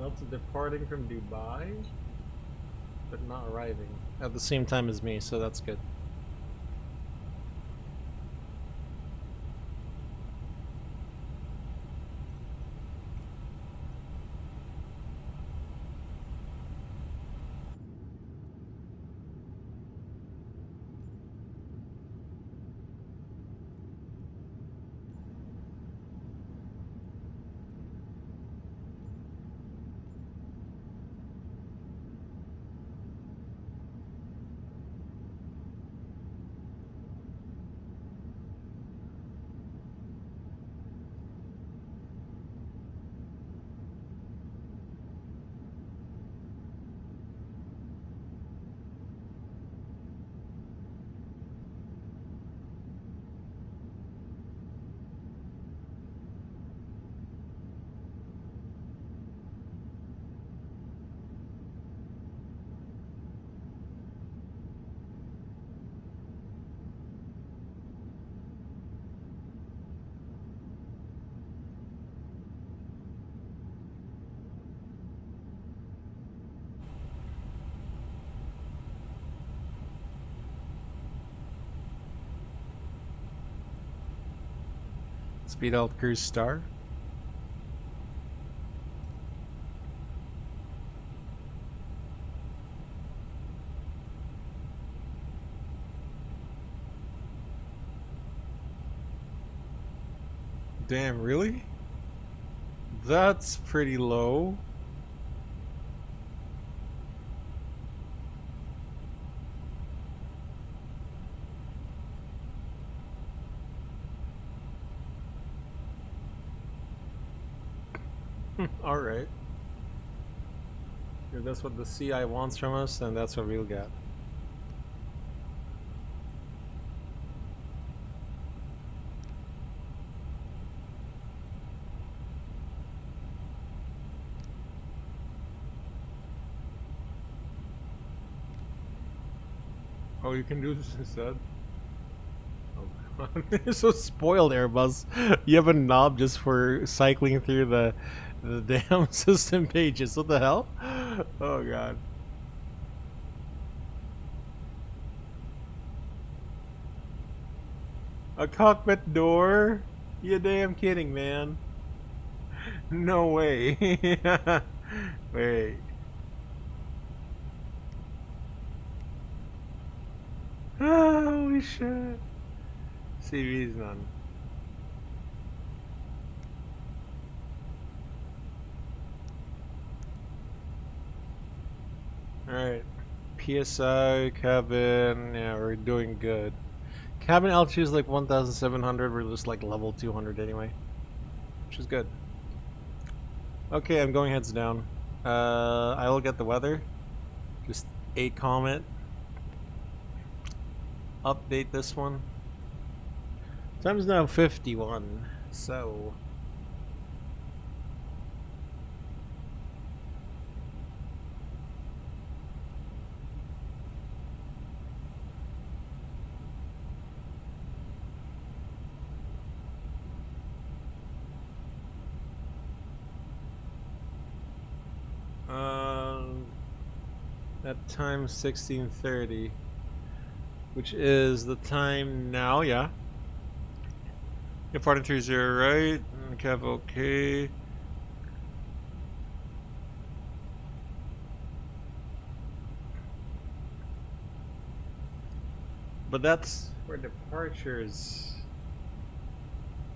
Also departing from Dubai, but not arriving at the same time as me, so that's good. Speed out cruise star. Damn, really? That's pretty low. Alright. If that's what the CI wants from us, then that's what we'll get. Oh, you can do this instead? Oh god. You're so spoiled, Airbus. You have a knob just for cycling through the damn system pages. What the hell? Oh god. A cockpit door? You damn kidding, man. No way. Wait. Holy shit. CV's none. Alright. PSI, cabin, yeah, we're doing good. Cabin altitude is like 1,700, we're just like level 200 anyway. Which is good. Okay, I'm going heads down. I will get the weather. Just 8 comet. Update this one. Time's now 51, so... At time 16:30, which is the time now, yeah. Departing 30 right, Cav okay. But that's for departures.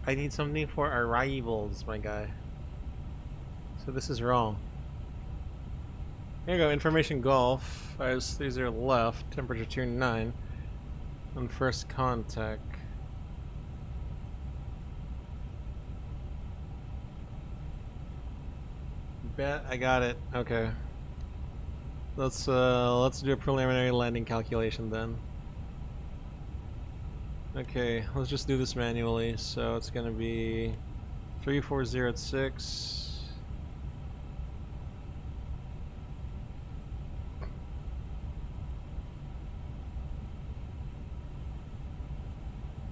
I need something for arrivals, my guy. So this is wrong. Here you go, information golf. IS30 left, temperature tier 9. On first contact. Bet I got it. Okay. Let's do a preliminary landing calculation then. Okay, let's just do this manually. So it's gonna be 340 at 6.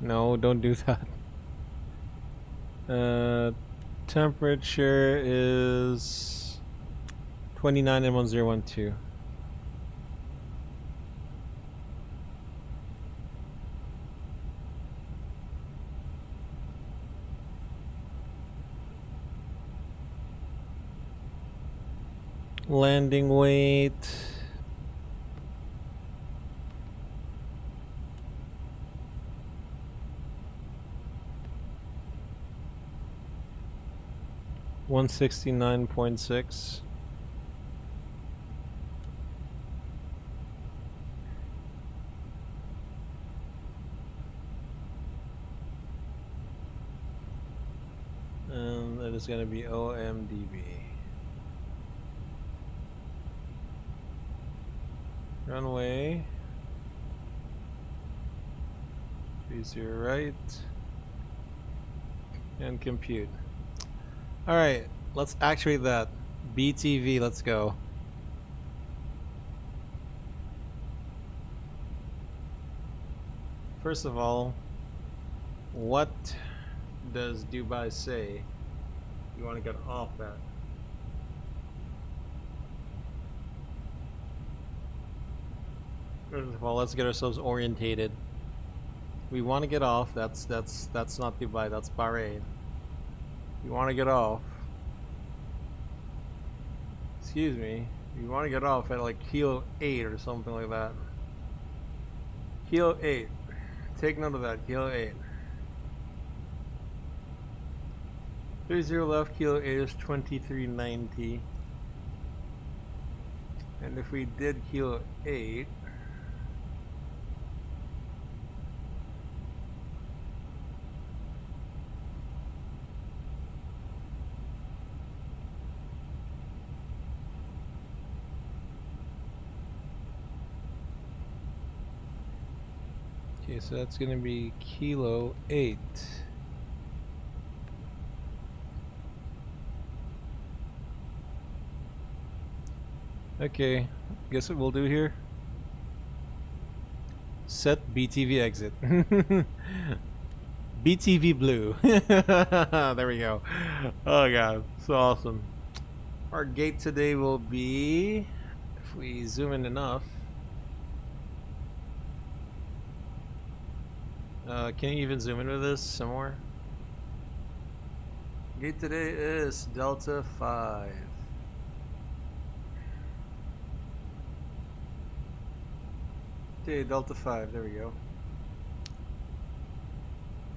No, don't do that. Temperature is 29 and 1012. Landing weight. $169.6. And it is going to be OMDB. Runway 30 right and compute. Alright, let's actuate that. BTV, let's go. First of all, what does Dubai say? You want to get off that. First of all, let's get ourselves orientated. We want to get off. That's not Dubai. That's Bahrain. We want to get off. Excuse me. We want to get off at like kilo 8 or something like that. Kilo 8. Take note of that. Kilo 8. 30 left. Kilo 8 is 2390. And if we did kilo 8. Okay, so that's gonna be kilo 8. Okay, guess what we'll do here? Set BTV exit. BTV blue. There we go. Oh god, so awesome. Our gate today will be, if we zoom in enough, can you even zoom in with this some more? Gate today is Delta 5. Okay, Delta 5, there we go.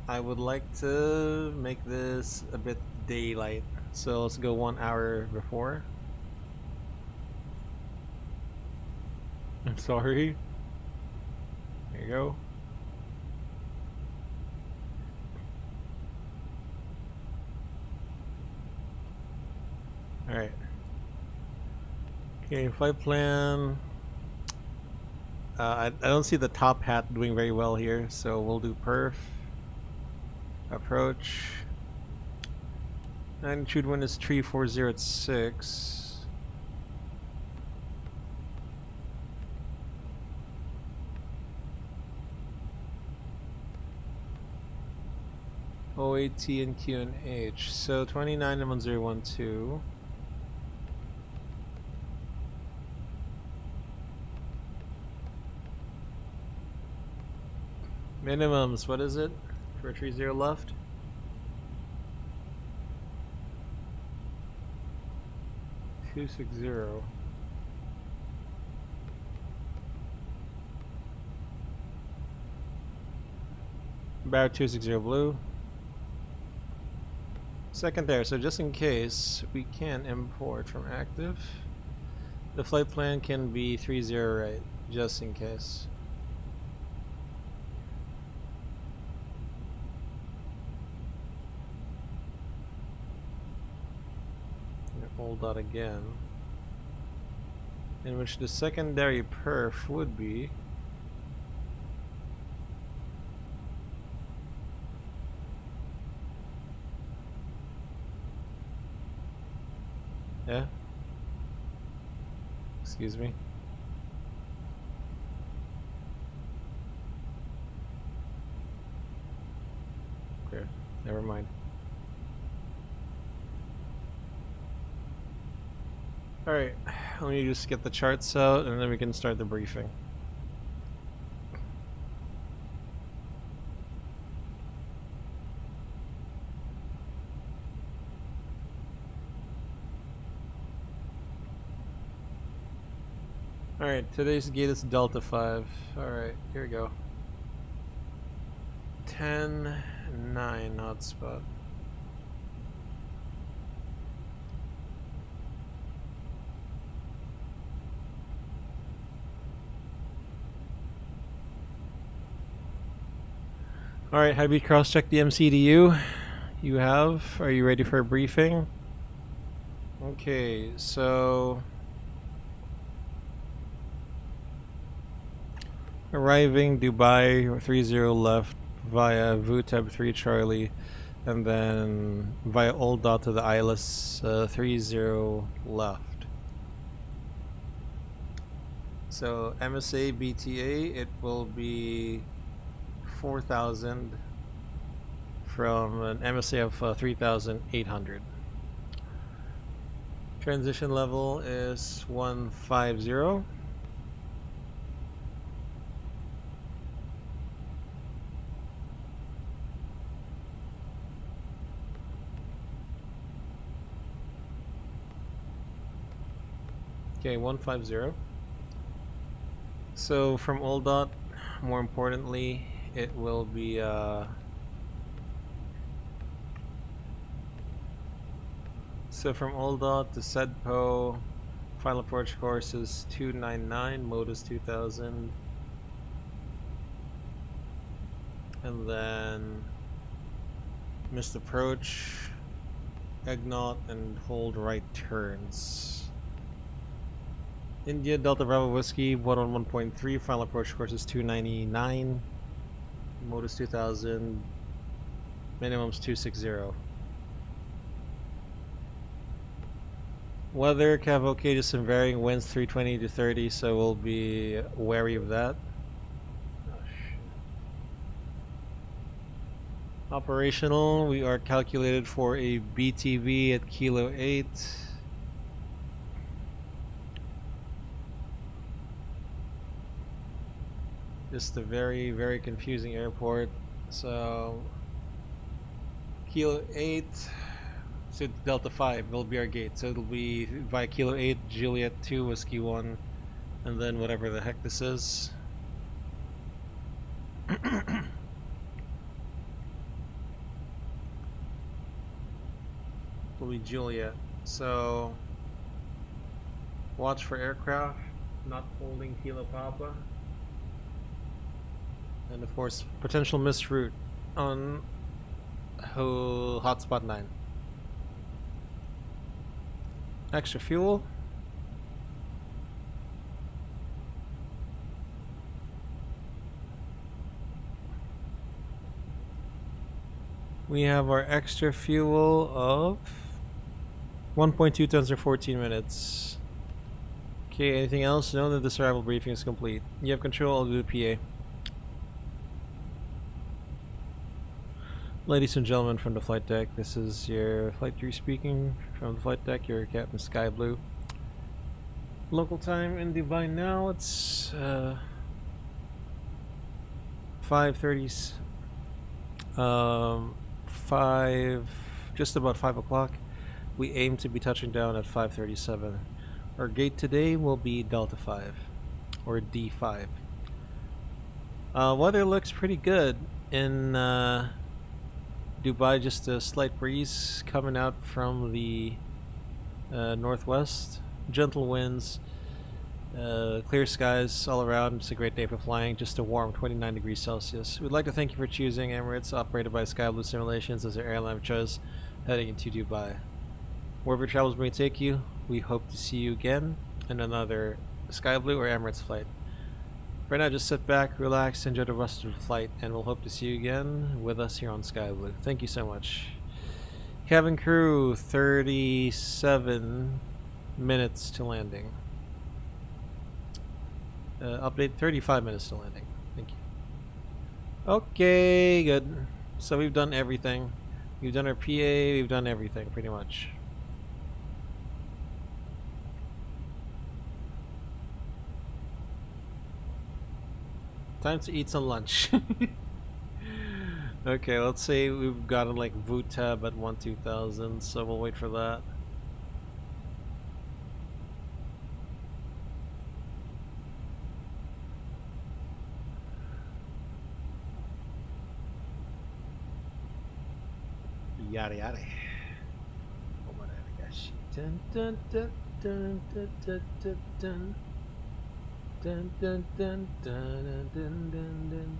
I would like to make this a bit daylight, so let's go 1 hour before. I'm sorry. There you go. Alright. Okay, flight plan. I don't see the top hat doing very well here, so we'll do perf. Approach. Magnitude wind is 340 at 6. OAT and Q and H. So 29 and 1012. Minimums, what is it for 30 left? $260. About 260 blue. Second there, so just in case we can import from active. The flight plan can be 30 right, just in case. Hold that again, in which the secondary perf would be excuse me. Okay, never mind. Alright, let me just get the charts out and then we can start the briefing. Alright, today's gate is Delta 5. Alright, here we go. 10-9 hotspot. Alright, have you cross-checked the MCDU? You have? Are you ready for a briefing? Okay, so... arriving Dubai 30 left via VTEB 3 Charlie, and then via Old Dot to the ILS 30 left. So MSA BTA, it will be 4,000 from an MSA of 3,800. Transition level is 150. Okay, 150. So from Old Dot, more importantly, it will be so from Old Dot to Sedpo, final approach course is 299, mode is 2000, and then missed approach, Eggnot, and hold right turns. India Delta Bravo Whiskey 111.3, final approach course is 299, mode is 2000, minimum is 260. Weather, cavalcade is some varying winds 320 to 30, so we'll be wary of that. Oh, shit. Operational, we are calculated for a BTV at Kilo 8. Just a very, very confusing airport. So, Kilo 8 to Delta 5 will be our gate. So it'll be via Kilo 8, Juliet 2, Whiskey 1, and then whatever the heck this is. Will be Juliet. So, watch for aircraft not holding Kilo Papa. And of course, potential missed route on hotspot 9. Extra fuel. We have our extra fuel of 1.2 tons or 14 minutes. Okay, anything else? Know that this arrival briefing is complete. You have control, I'll do the PA. Ladies and gentlemen from the flight deck, this is your flight crew speaking from the flight deck, your Captain Sky Blue. Local time in Dubai now, it's 5:30, just about 5 o'clock. We aim to be touching down at 5:37. Our gate today will be Delta 5, or D5. Weather looks pretty good in Dubai, just a slight breeze coming out from the northwest. Gentle winds, clear skies all around. It's a great day for flying, just a warm 29 degrees Celsius. We'd like to thank you for choosing Emirates, operated by Sky Blue Simulations, as our airline of choice heading into Dubai. Wherever your travels may take you, we hope to see you again in another Sky Blue or Emirates flight. Right now, just sit back, relax, enjoy the rest of the flight, and we'll hope to see you again with us here on Sky Blue. Thank you so much. Cabin crew, 37 minutes to landing. Update, 35 minutes to landing. Thank you. Okay, good. So we've done everything. We've done our PA, we've done everything, pretty much. Time to eat some lunch. Okay, let's say we've gotten like VOOT tab at 1-2000, so we'll wait for that. Yada yada. Dun dun dun dun dun dun dun dun dun dun dun dun dun dun dun.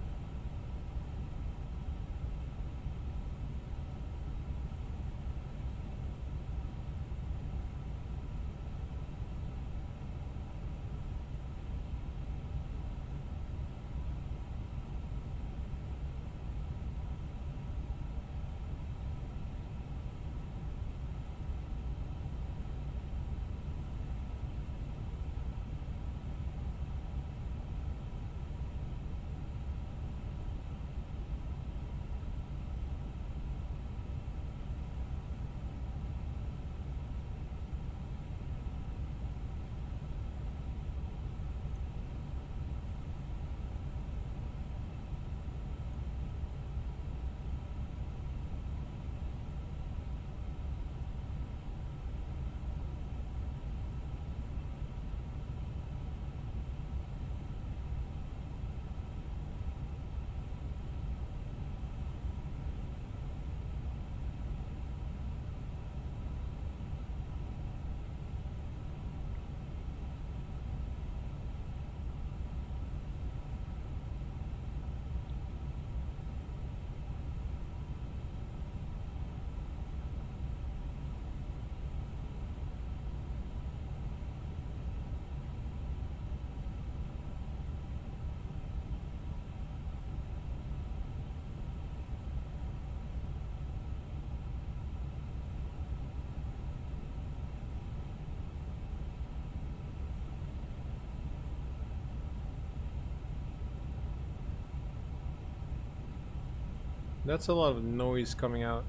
That's a lot of noise coming out.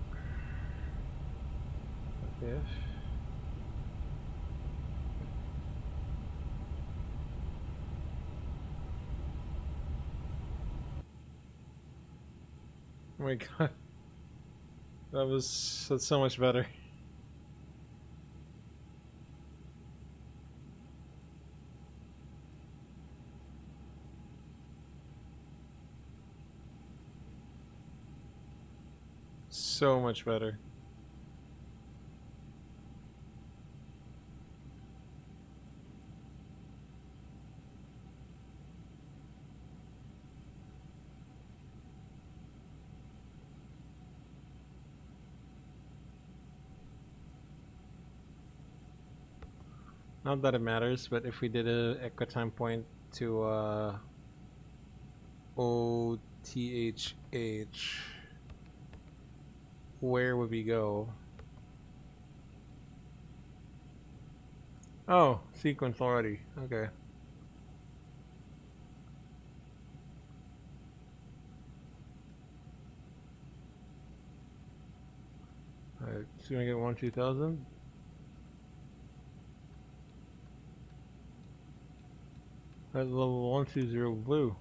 If oh my god, that's so much better. So much better. Not that it matters, but if we did a echo time point to OTHH, where would we go? Oh, sequence already. Okay. Alright, so we're gonna get 1-2000. That's level 120 blue.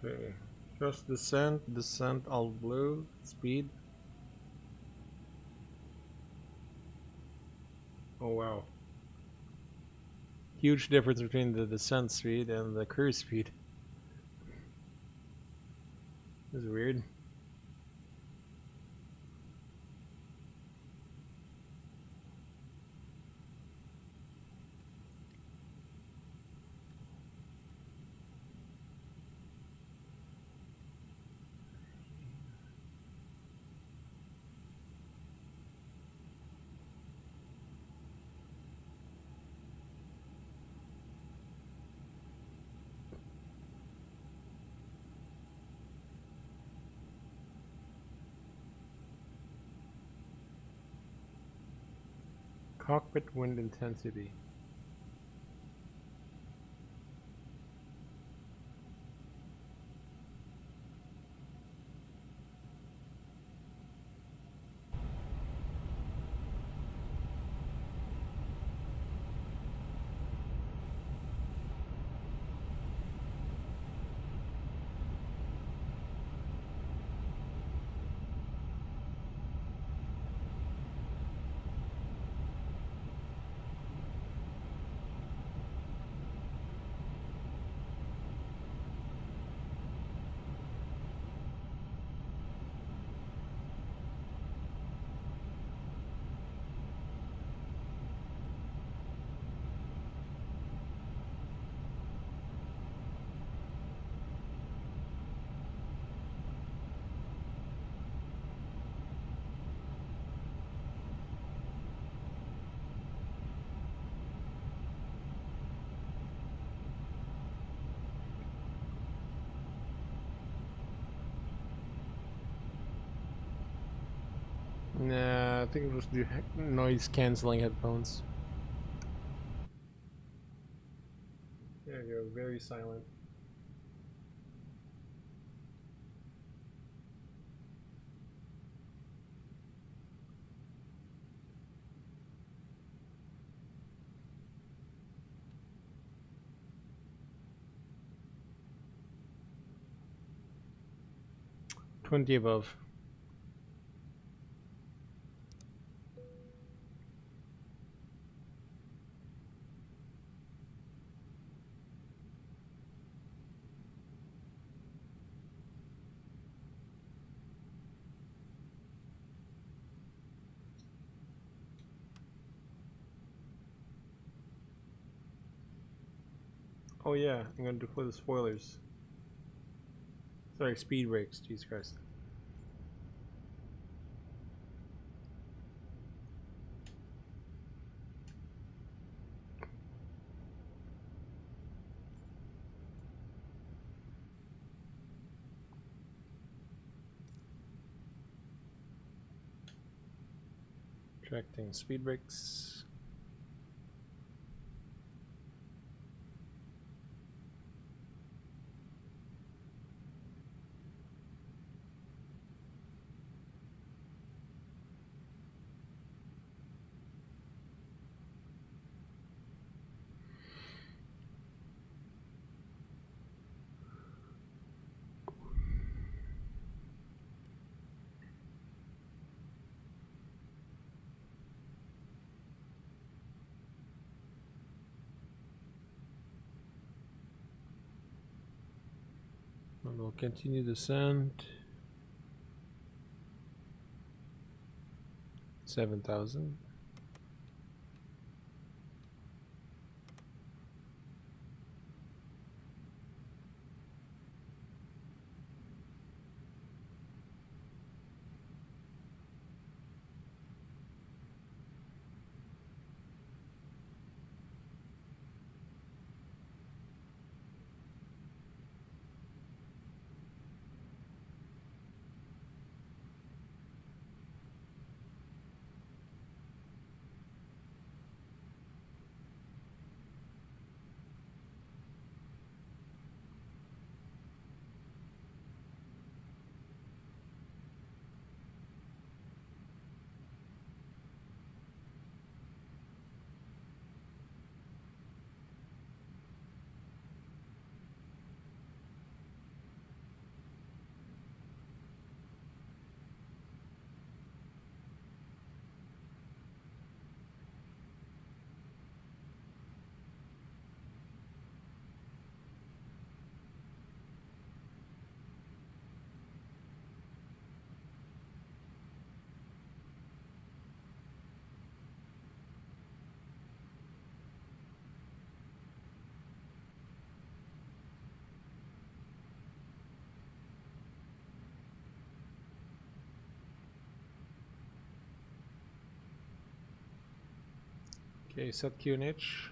Okay. Just descent all blue, speed. Oh wow. Huge difference between the descent speed and the cruise speed. This is weird. Cockpit wind intensity. Nah, I think it was the noise cancelling headphones. There you go, very silent. $20 above. Oh yeah, I'm gonna do for the spoilers. Sorry, speed brakes, Jesus Christ. Correcting speed brakes. And we'll continue descent. 7,000. Okay, set QNH.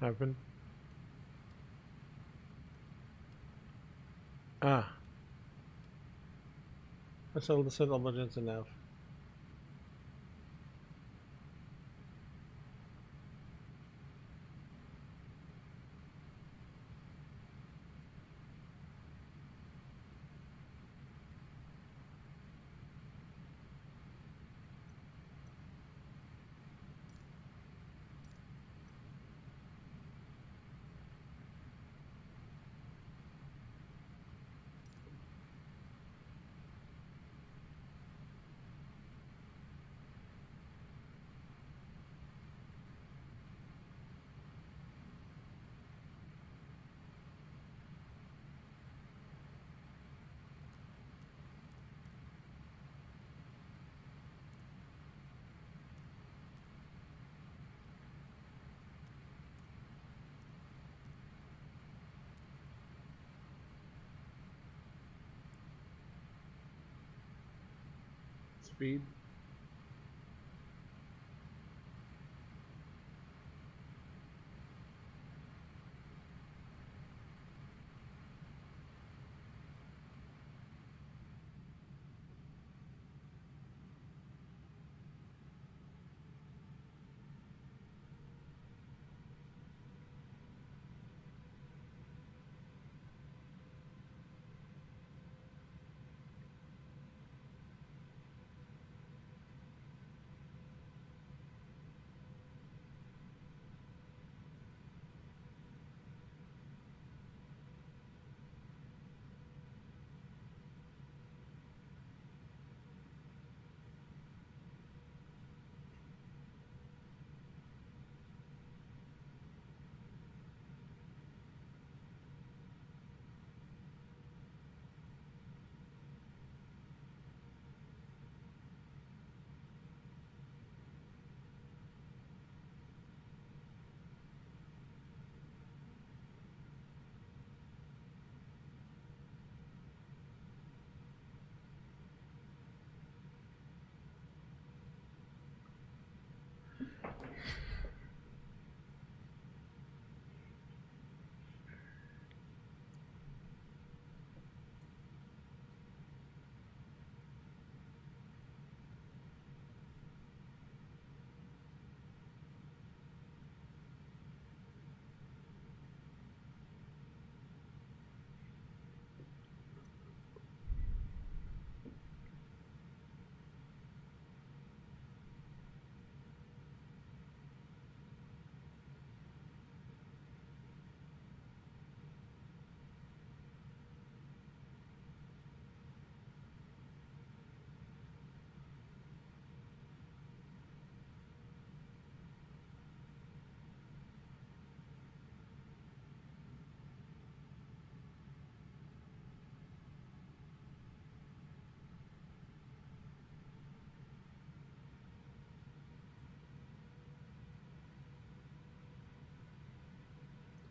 happened? Ah. I saw the set budgets enough. Speed.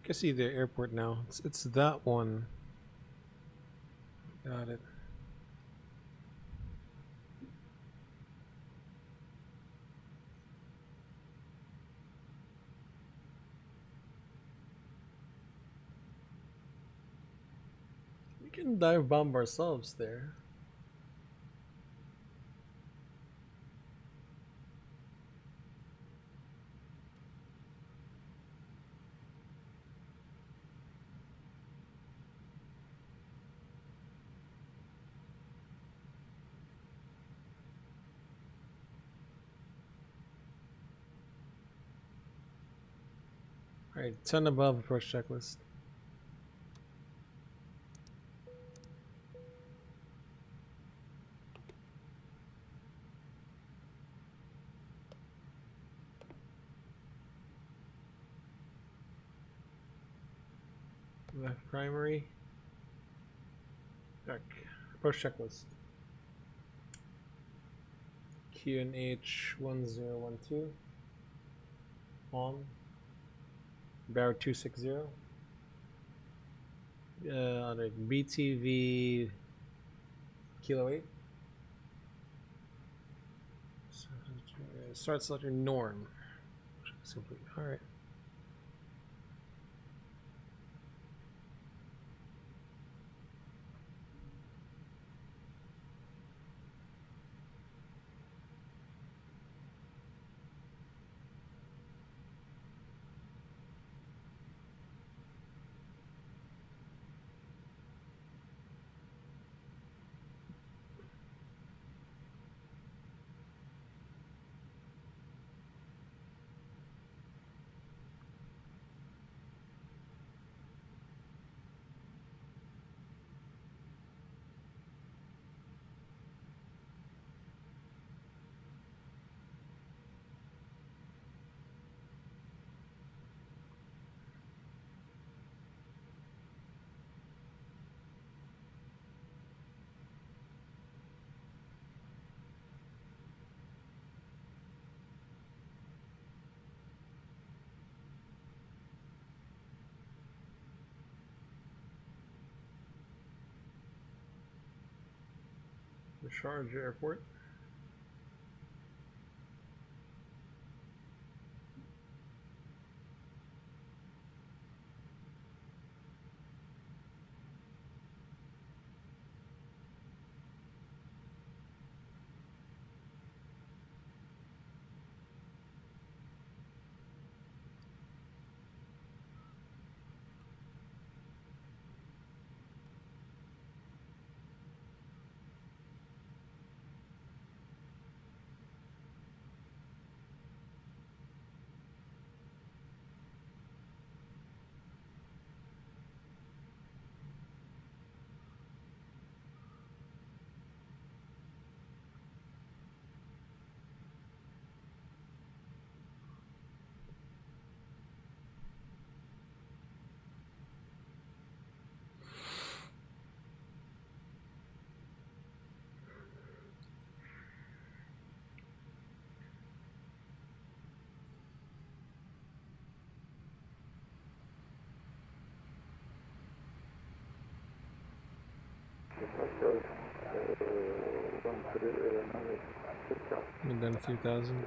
I can see the airport now. It's that one. Got it. We can dive bomb ourselves there. Alright, 10 above approach checklist. Left primary. Back. Approach checklist. QNH1012. On. Barrow 260. BTV Kilo 8. Start selector norm. Simply. Alright. The Sharjah airport. And then 3000.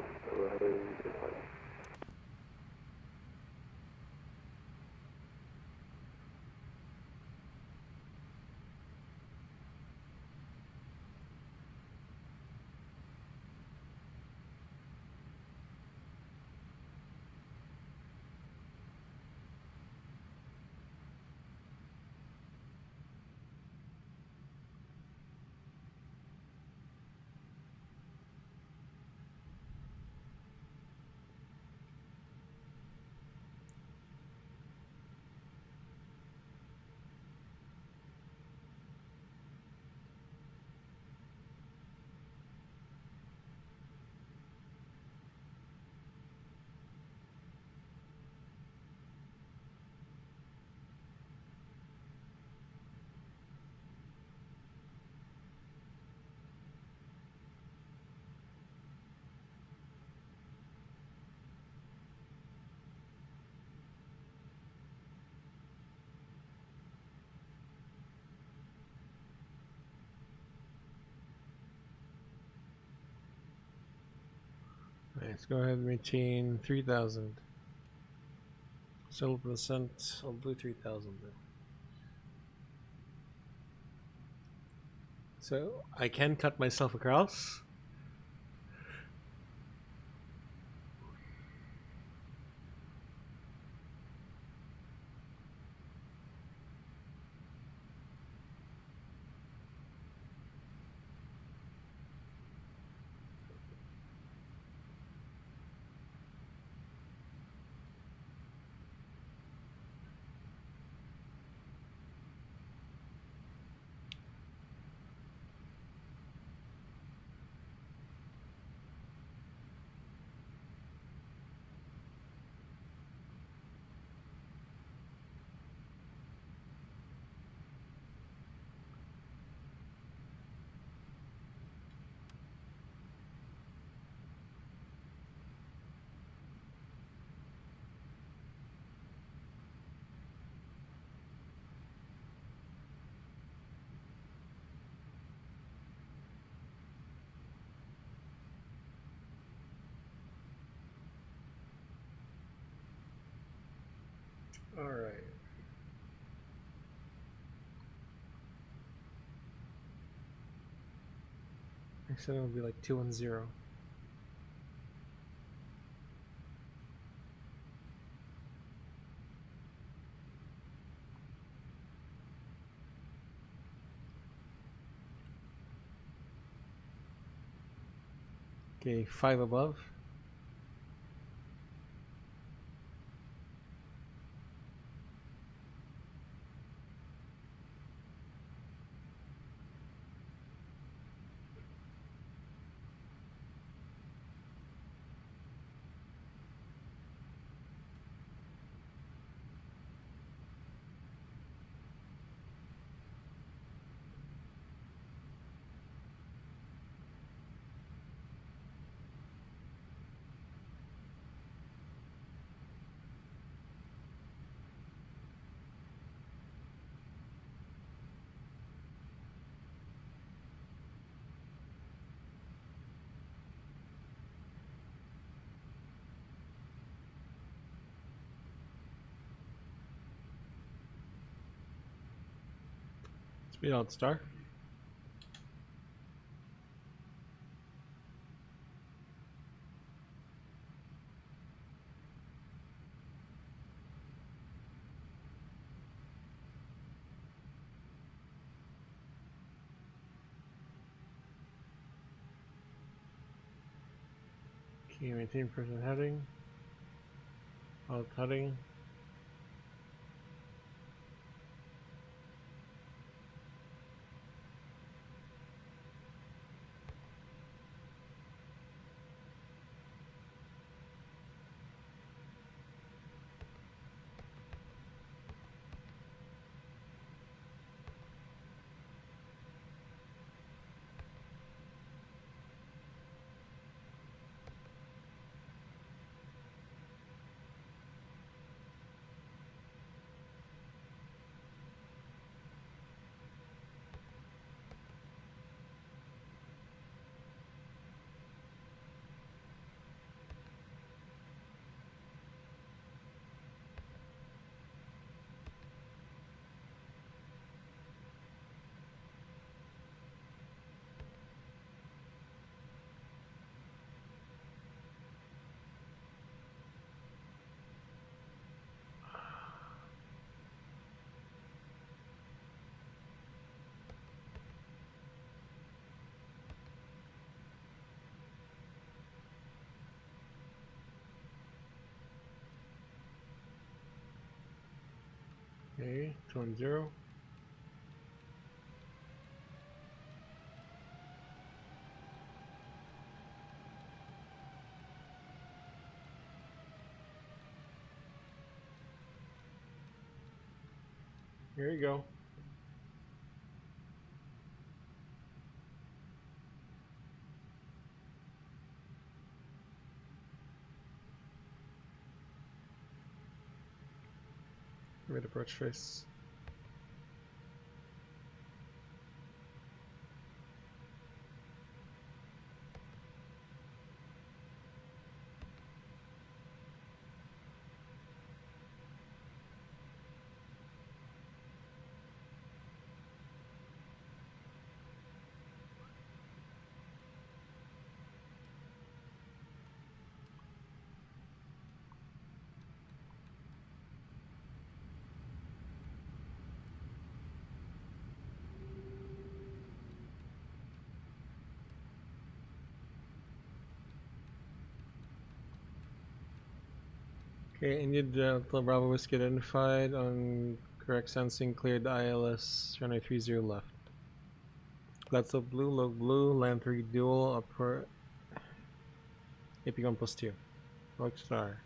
Let's go ahead and retain 3000. Settle for the cent. I'll do 3000 then. So I can cut myself across. All right. I said it would be like 210. Okay, 5 above. Speed out star. Key maintain present heading. Alt heading. Okay, 210. Here you go. Mid approach trace. Okay, India Delta Bravo Whiskey identified on correct sensing, cleared the ILS runway 30 left. That's a blue, log blue, land 3 dual, upper AP1 plus 2. Rock star.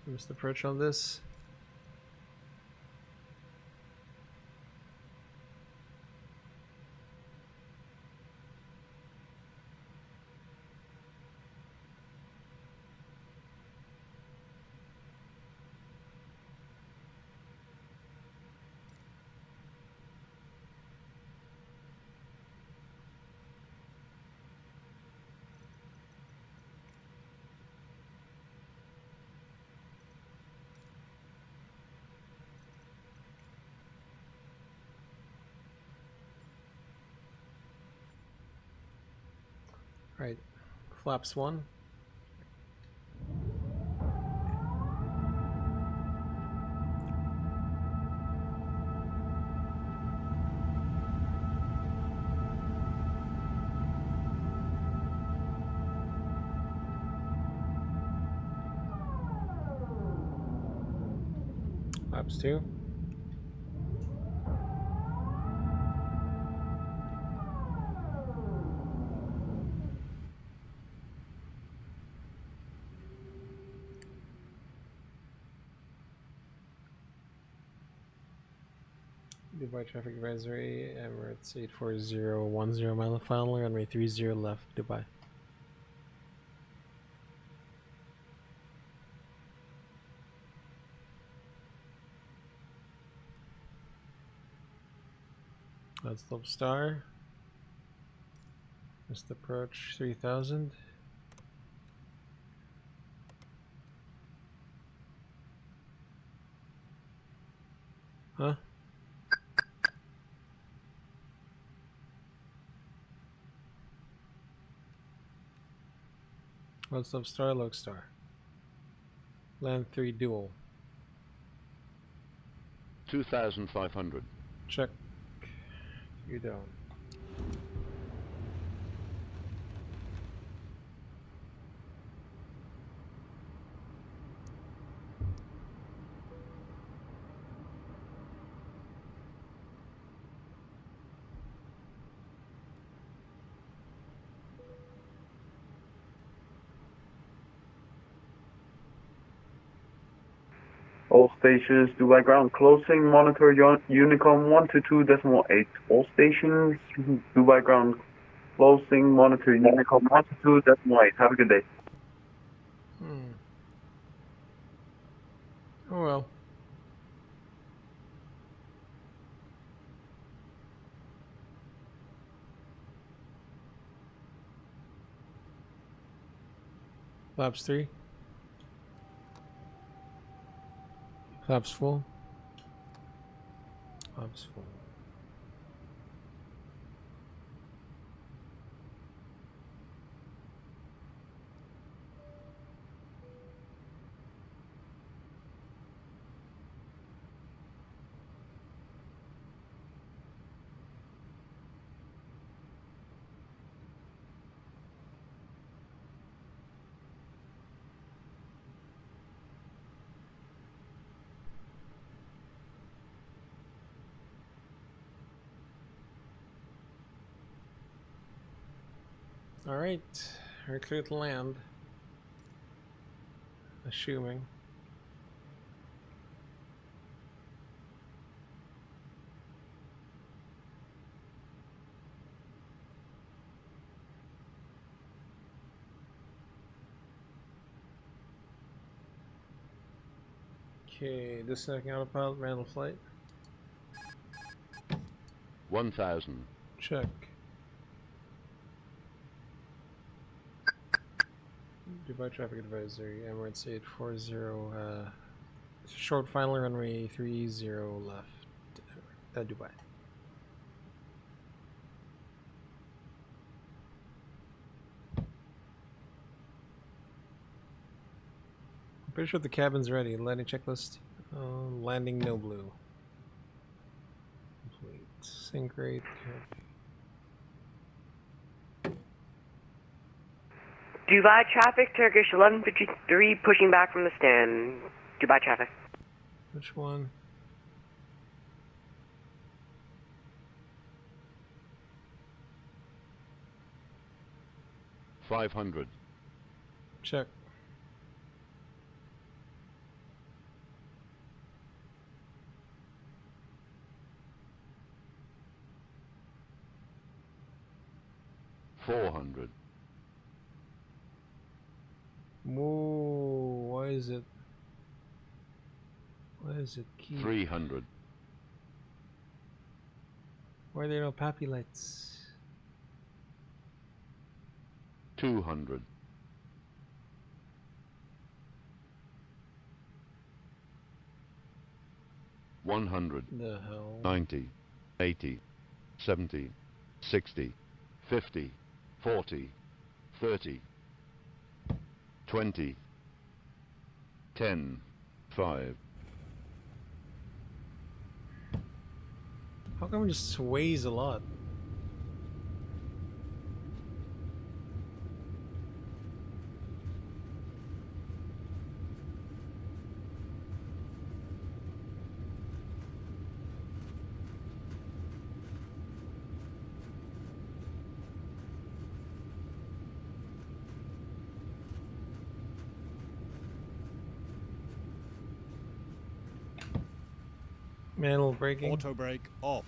So missed the approach on this. Right, flaps 1. Flaps 2. Dubai traffic advisory, Emirates 84010 mile final, runway 30 left, Dubai. That's Lobstar. Just approach 3000. Huh? What's up, Star? Logstar. Land 3 dual. 2,500. Check. You down. All stations, Dubai ground closing, monitor Unicom 122.8. All stations, Dubai ground closing, monitor Unicom 122.8. Have a good day. Oh well. Flaps 3. Flaps full. Flaps full. Alright, we're clear to land. Assuming. Okay, disconnecting autopilot, manual flight. 1,000. Check. Dubai traffic advisory, Emirates 840, short final runway 30 left, Dubai. I'm pretty sure the cabin's ready. Landing checklist. Landing no blue. Complete. Sync rate. Dubai traffic, Turkish 1153, pushing back from the stand. Dubai traffic. Which one? $500. Check. $400. Whoa, why is it key? $300. Why are there no pappy lights? $200. $100. The hell? 90, 80, 70, 60, 50, 40, 30, 20, 10, 5. How come it just sways a lot? Manual braking. Auto brake off.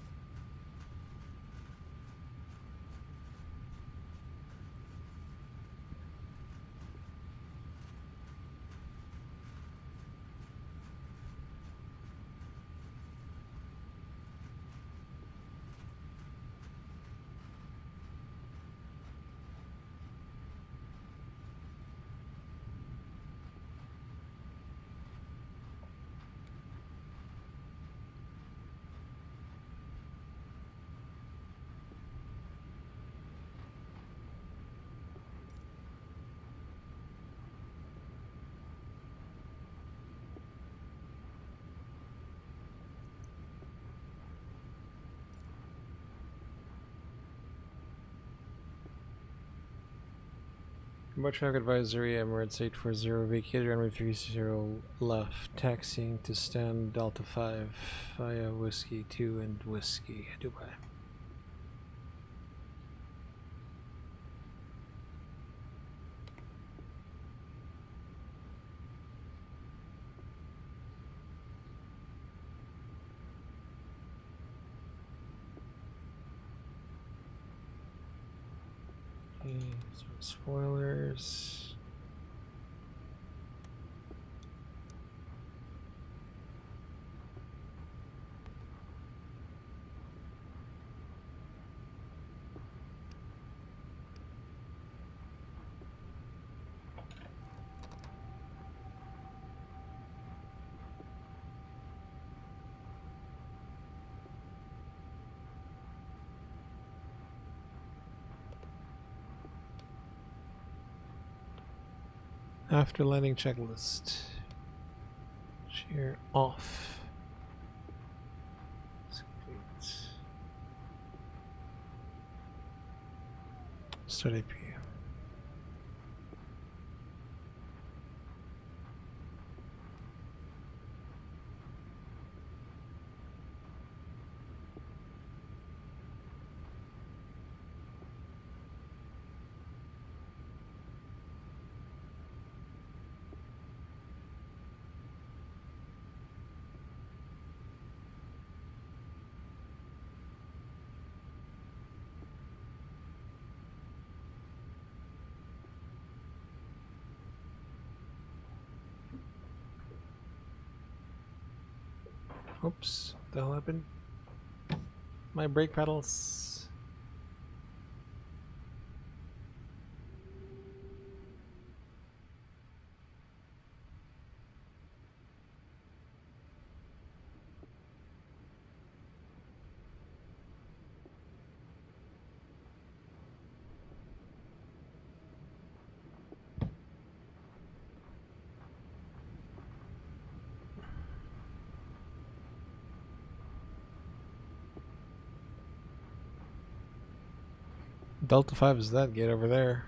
Combo track advisory, Emirates 840, vacated runway 30 left, taxiing to stand Delta 5 via Whiskey 2 and Whiskey, Dubai. Okay, so spoilers. After landing checklist. Share off. Start APU. Oops, what the hell happened? My brake pedals. Delta 5 is that gate over there.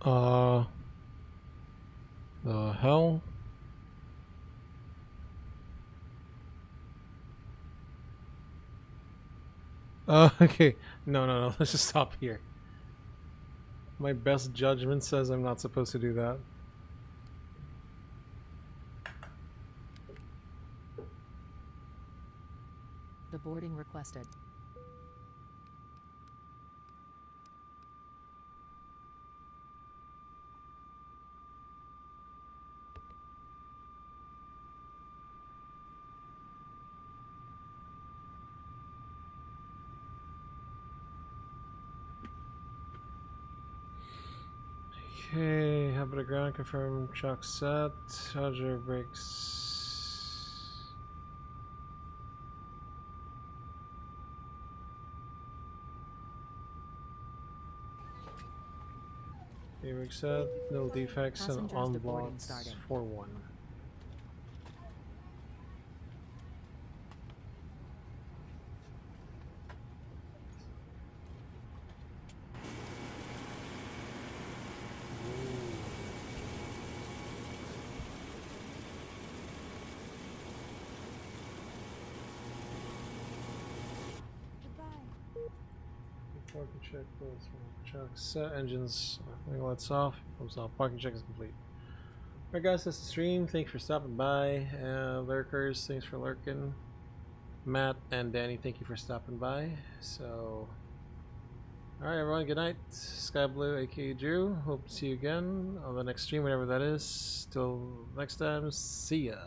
The hell? Okay. No. Let's just stop here. My best judgment says I'm not supposed to do that. The boarding requested. Okay, habit of ground confirm, chuck set, Roger brakes. Brake set, no defects, and Passengers on to boarding blocks starting. 4-1. Parking check, check set, engines, lights off, comes off, parking check is complete. Alright guys, that's the stream, thanks for stopping by, lurkers, thanks for lurking, Matt and Danny, thank you for stopping by, so, alright everyone, good night, Sky Blue aka Drew, hope to see you again on the next stream, whenever that is, till next time, see ya.